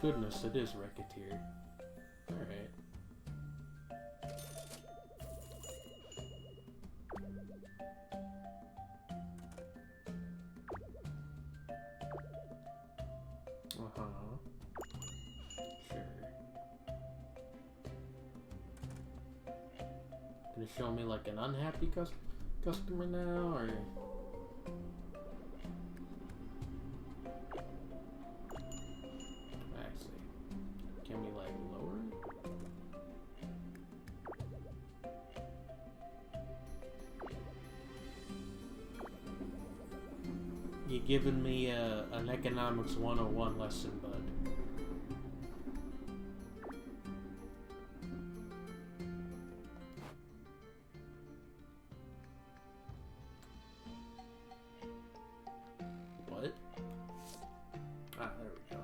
Goodness, it is Racketeer. Alright. Uh-huh. Sure. Gonna show me like an unhappy customer now, or? Actually, can we like lower it? You giving me an economics 101 lesson, bud. What? Ah, there we go.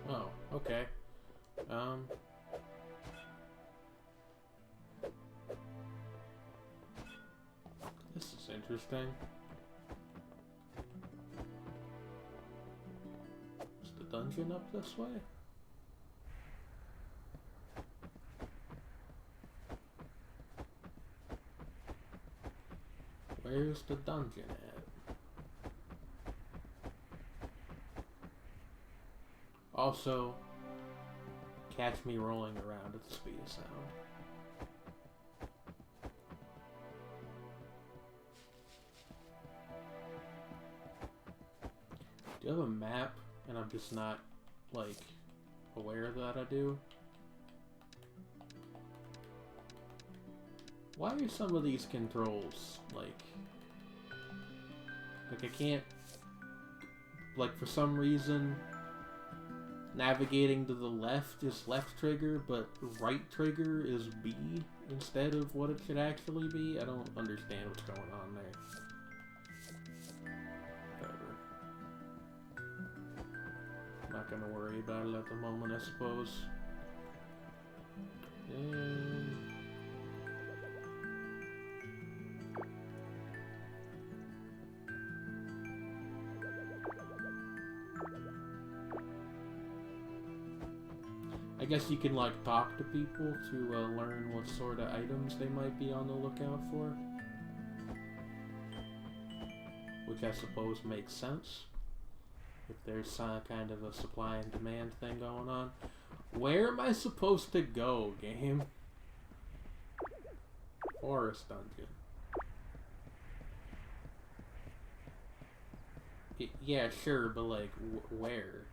Oh, okay. This is interesting. Is the dungeon up this way? Where's the dungeon at? Also, catch me rolling around at the speed of sound. Do you have a map and I'm just not, like, aware that I do? Why are some of these controls, like I can't, like, for some reason, navigating to the left is left trigger, but right trigger is B instead of what it should actually be? I don't understand what's going on there. Whatever. I'm not gonna worry about it at the moment, I suppose. I guess you can, like, talk to people to learn what sort of items they might be on the lookout for. Which I suppose makes sense. If there's kind of a supply and demand thing going on. Where am I supposed to go, game? Forest dungeon. Yeah, sure, but, like, where?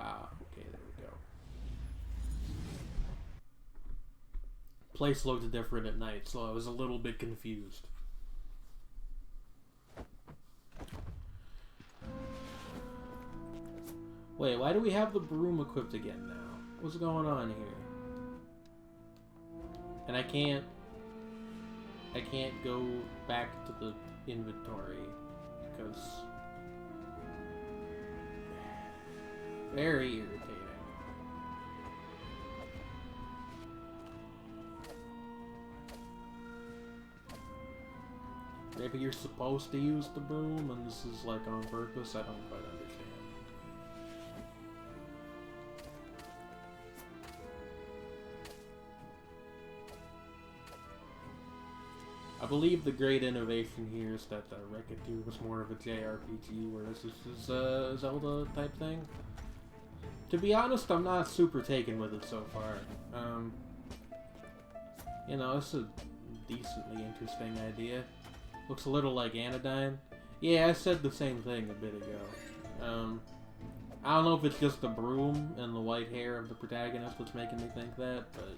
Ah, okay, there we go. Place looked different at night, so I was a little bit confused. Wait, why do we have the broom equipped again now? What's going on here? And I can't go back to the inventory because very irritating. Maybe you're supposed to use the broom and this is like on purpose, I don't quite understand. I believe the great innovation here is that Wreck-It 2 was more of a JRPG, whereas this is a Zelda type thing. To be honest, I'm not super taken with it so far. You know, it's a decently interesting idea. Looks a little like Anodyne. Yeah, I said the same thing a bit ago. I don't know if it's just the broom and the white hair of the protagonist that's making me think that, but...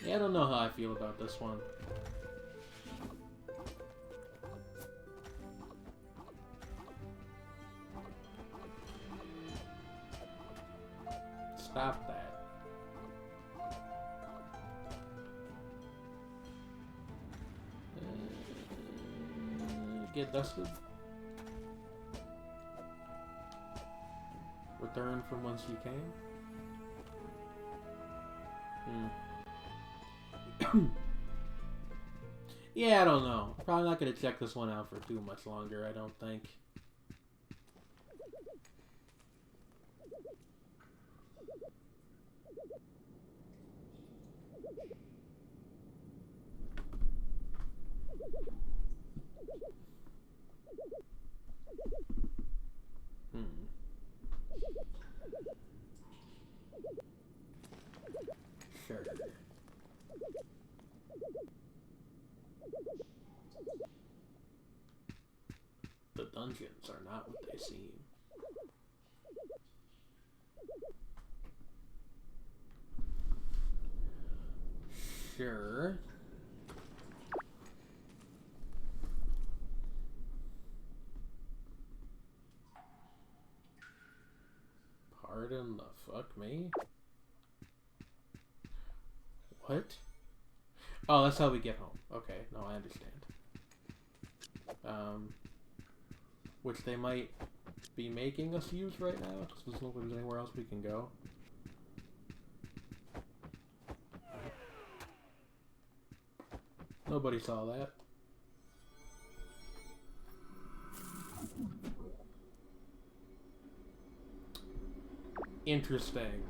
yeah, I don't know how I feel about this one. Stop that. Get dusted. return from whence you came? Yeah, I don't know. Probably not gonna check this one out for too much longer, I don't think. Sure. The dungeons are not what they seem. Sure. Pardon the fuck me? What? Oh, that's how we get home. Okay, no, I understand. Which they might be making us use right now, because there's no anywhere else we can go. Nobody saw that. Interesting.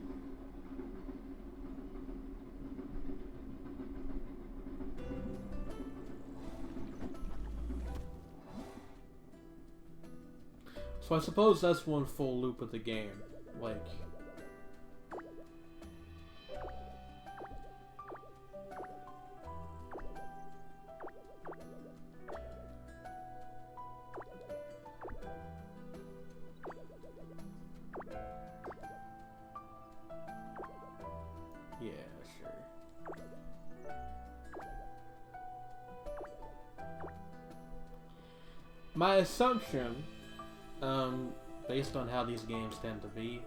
So I suppose that's one full loop of the game. Like... Yeah, sure. My assumption, based on how these games tend to be,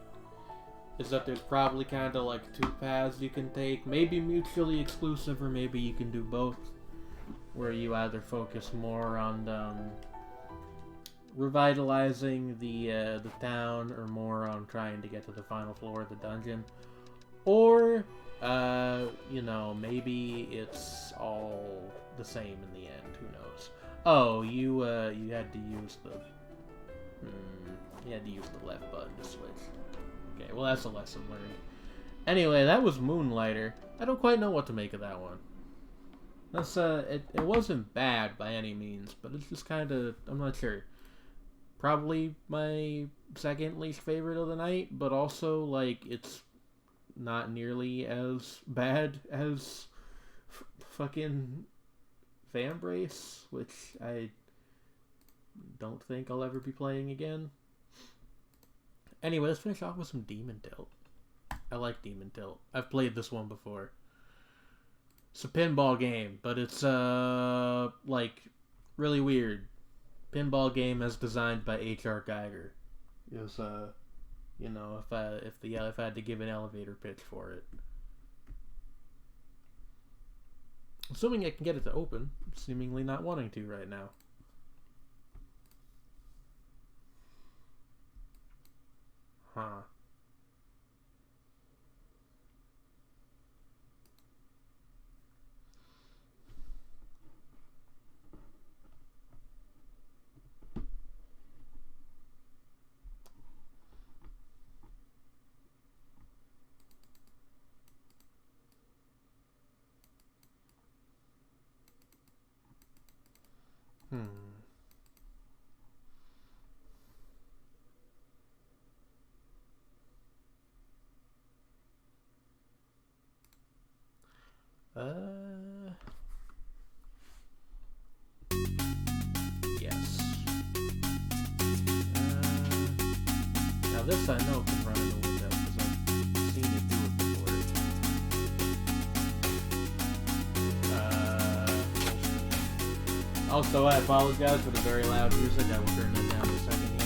is that there's probably kind of like two paths you can take, maybe mutually exclusive, or maybe you can do both, where you either focus more on revitalizing the town, or more on trying to get to the final floor of the dungeon, or you know, maybe it's all the same in the end. Who knows? Oh, you had to use the left button to switch. Okay, well that's a lesson learned. Anyway, that was Moonlighter. I don't quite know what to make of that one. That's it wasn't bad by any means, but it's just kind of, I'm not sure. Probably my second least favorite of the night, but also like it's not nearly as bad as fucking Vambrace, which I don't think I'll ever be playing again. Anyway, let's finish off with some Demon Tilt. I like Demon Tilt. I've played this one before. It's a pinball game, but it's like really weird. Pinball game as designed by H.R. Geiger. It was you know, if I had to give an elevator pitch for it. Assuming I can get it to open, seemingly not wanting to right now. Huh. Yes. Now this I know can run in the window because I've seen it do it before. Also, I apologize for the very loud music. I will turn that down in a second here.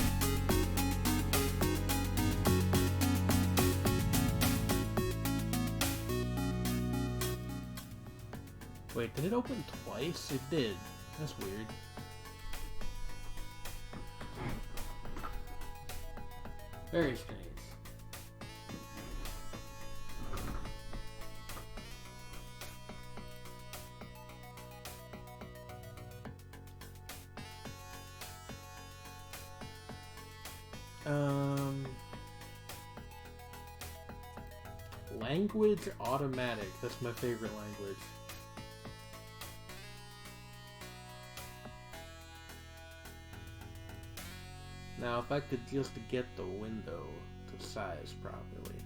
Wait, did it open twice? It did. That's weird. Very strange. Language automatic. That's my favorite language. Now, if I could just get the window to size properly.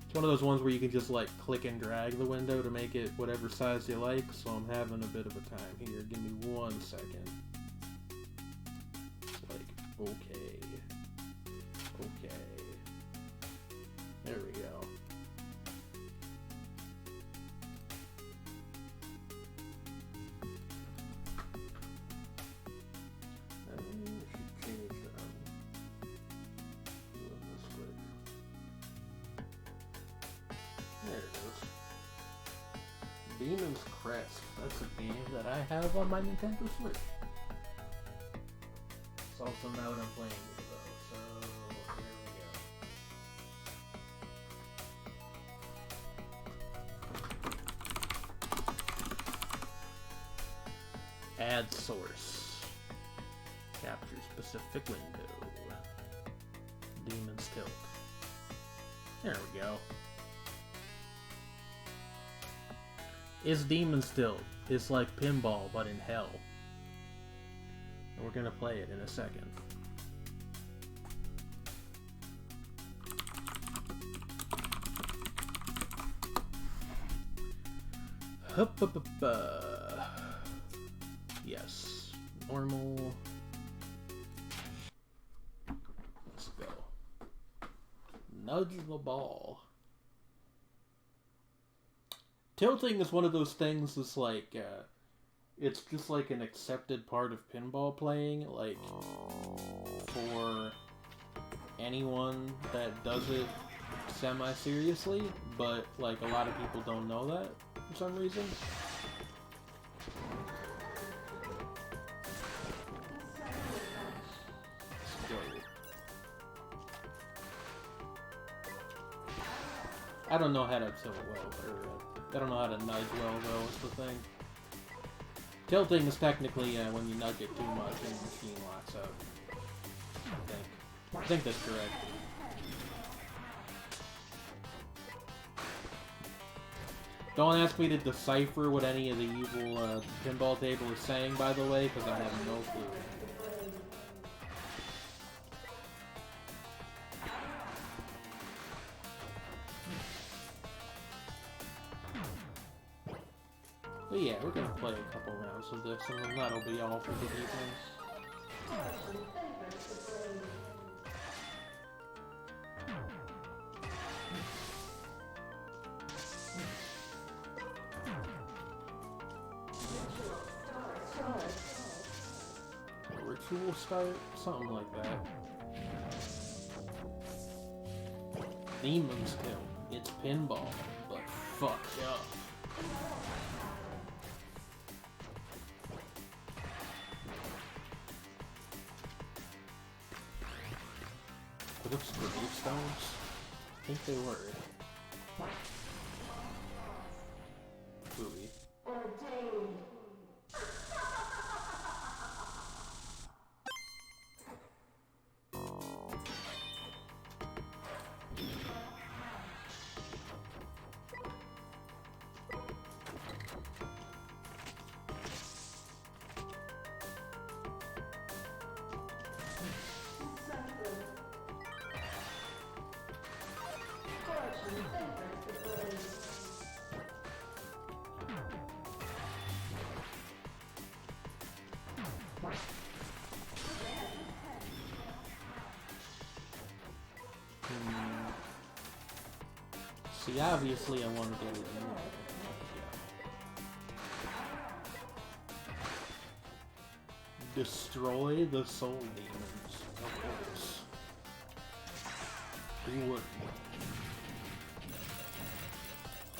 It's one of those ones where you can just like click and drag the window to make it whatever size you like, so I'm having a bit of a time here. Give me 1 second. It's like, okay. There we go. There it is. Demon's Crest. That's a game that I have on my Nintendo Switch. It's also now that I'm playing it though, so here we go. Add source. Capture specific window. Demon's Tilt. There we go. It's Demon's Tilt. It's like pinball, but in hell. And we're gonna play it in a second. Yes. Normal. Let's go. Nudge the ball. Tilting is one of those things that's like, it's just like an accepted part of pinball playing, like, for anyone that does it semi-seriously, but, like, a lot of people don't know that for some reason. Let's go. I don't know how to tilt well, or I don't know how to nudge well, though, is the thing. Tilting is technically when you nudge it too much and the machine locks up. I think that's correct. Don't ask me to decipher what any of the evil pinball table is saying, by the way, because I have no clue. But yeah, we're gonna play a couple rounds of this, and then that'll be all for the evening. Ritual start? Something like that. Demon's Tilt. It's pinball, but fucked up. Were those gravestones? I think they were. Booey. See, obviously I want to get it more. Destroy the soul demons, of course. Who wouldn't?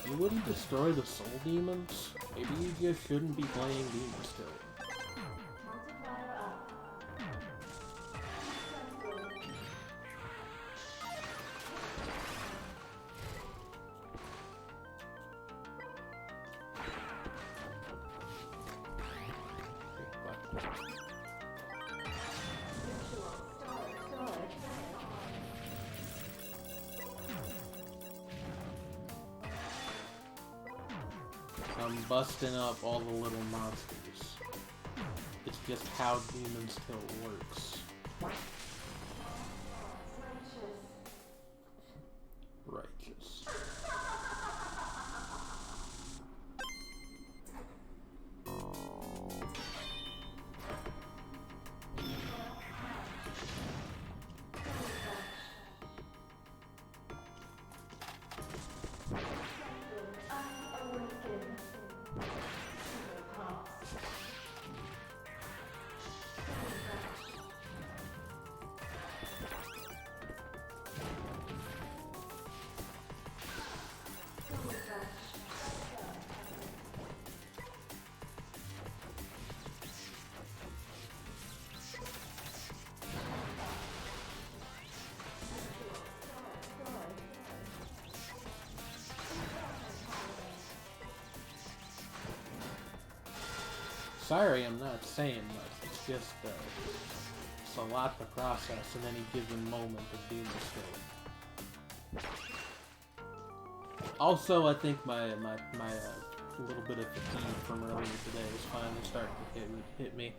You wouldn't destroy the soul demons? Maybe you just shouldn't be playing Demon's Tilt. I'm busting up all the little monsters. It's just how Demon's Tilt works. Righteous. Sorry, I'm not saying much. It's just, it's a lot to process in any given moment of Demon's Tilt. Also, I think my little bit of fatigue from earlier today is finally starting to hit me.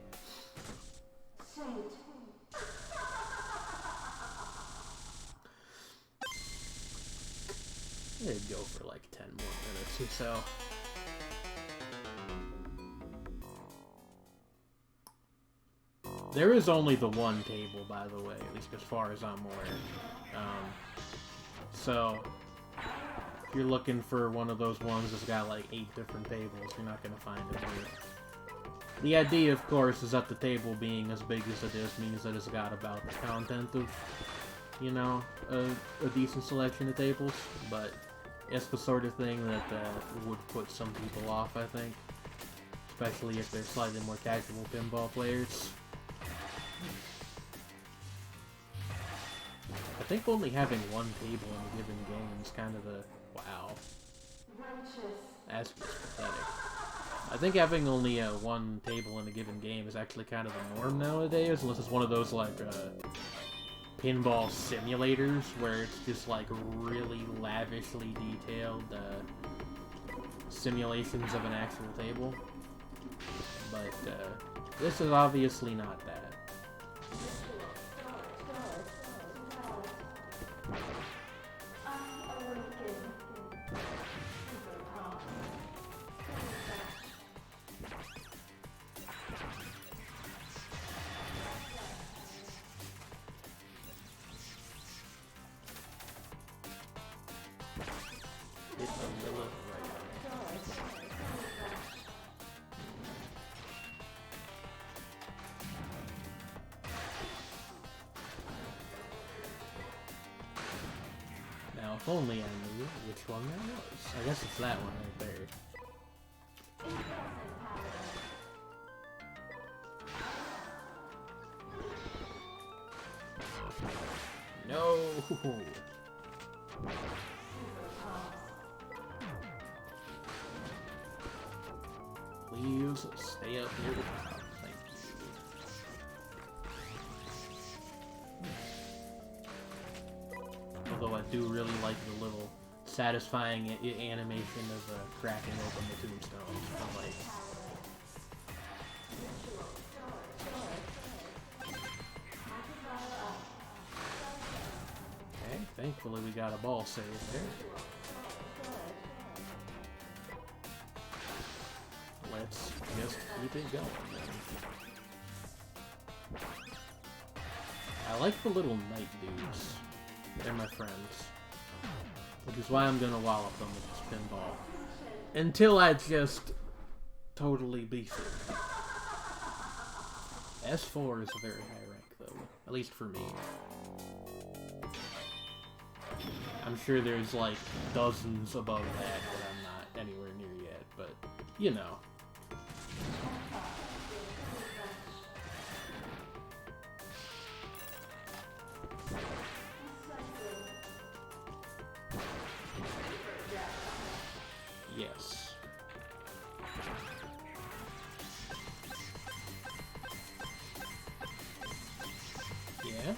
It'd go for like 10 more minutes or so. There is only the one table, by the way, at least as far as I'm aware. So, if you're looking for one of those ones that's got like 8 different tables, you're not going to find it here. The idea, of course, is that the table being as big as it is means that it's got about the content of, you know, a decent selection of tables, but it's the sort of thing that would put some people off, I think. Especially if they're slightly more casual pinball players. I think only having one table in a given game is kind of a... wow. That's just pathetic. I think having only one table in a given game is actually kind of the norm nowadays, unless it's one of those, like, pinball simulators, where it's just, like, really lavishly detailed simulations of an actual table. But, this is obviously not that. If only I knew which one that was. I guess it's that one right there. No! Please stay up near the top. Thank you. Although I do really like the little satisfying animation of cracking open the tombstones. I'm like... Okay, thankfully we got a ball save there. Let's just keep it going then. I like the little knight dudes. They're my friends. Which is why I'm gonna wallop them with this pinball. Until I just totally beef it. S4 is a very high rank though. At least for me. I'm sure there's like dozens above that I'm not anywhere near yet, but you know. Yes. Yeah?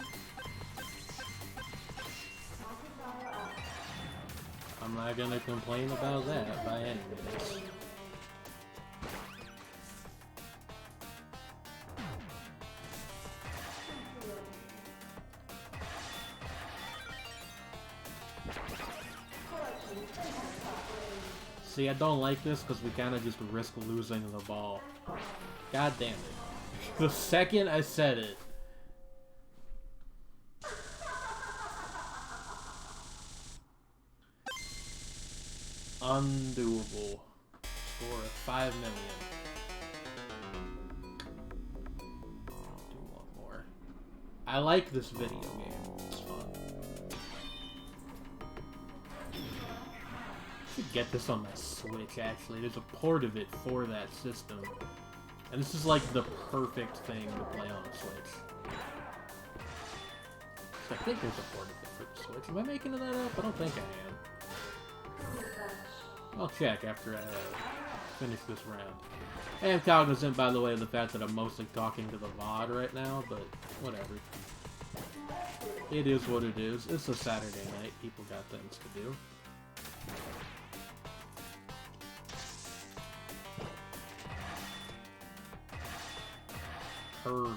I'm not gonna complain about that by any means. See, I don't like this because we kind of just risk losing the ball. God damn it. The second I said it. Undoable. Score of 5 million. Do one more. I like this video game. It's fun. I should get this on my Switch, actually. There's a port of it for that system. And this is like the perfect thing to play on a Switch. So I think there's a port of it for the Switch. Am I making that up? I don't think I am. I'll check after I finish this round. I am cognizant, by the way, of the fact that I'm mostly talking to the VOD right now, but whatever. It is what it is. It's a Saturday night. People got things to do. Hermit.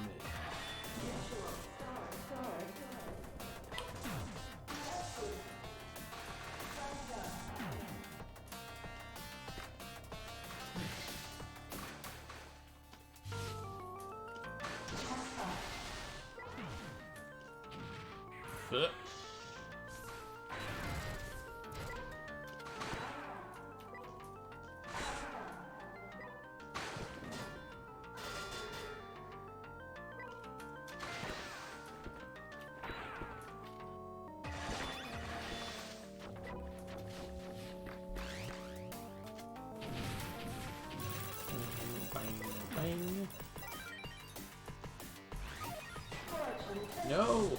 No!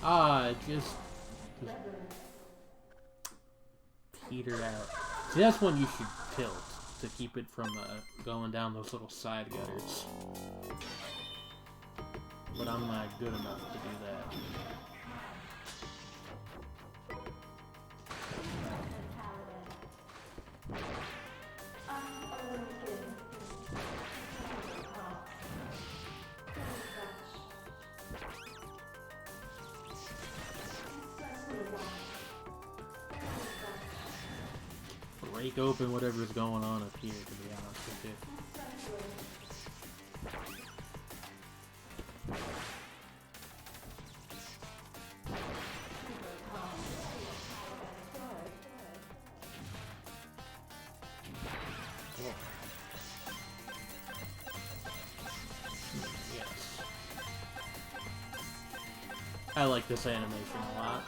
Ah, it just petered out. See, that's when you should tilt to keep it from going down those little side gutters. But I'm not good enough to do that. Break open whatever's going on up here, to be honest with you. Yes. I like this animation a lot.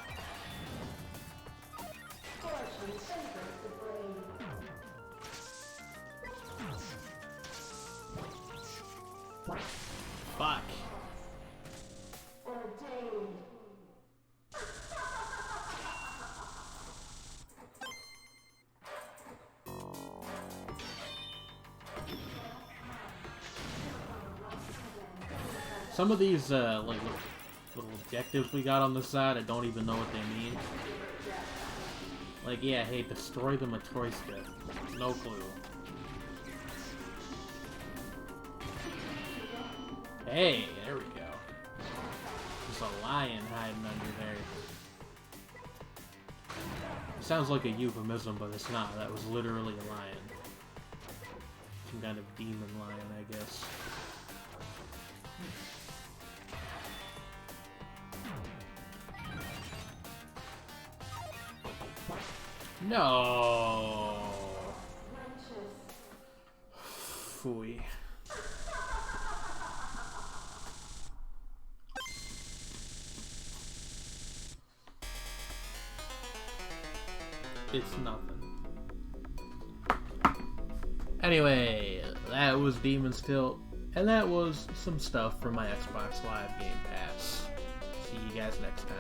Fuck. Some of these like little objectives we got on the side, I don't even know what they mean. Like, yeah, hey, destroy the Matryoshka. No clue. Hey, there we go. There's a lion hiding under there. Sounds like a euphemism, but it's not. That was literally a lion. Some kind of demon lion, I guess. No. Phooey. It's nothing. Anyway, that was Demon's Tilt, and that was some stuff from my Xbox Live Game Pass. See you guys next time.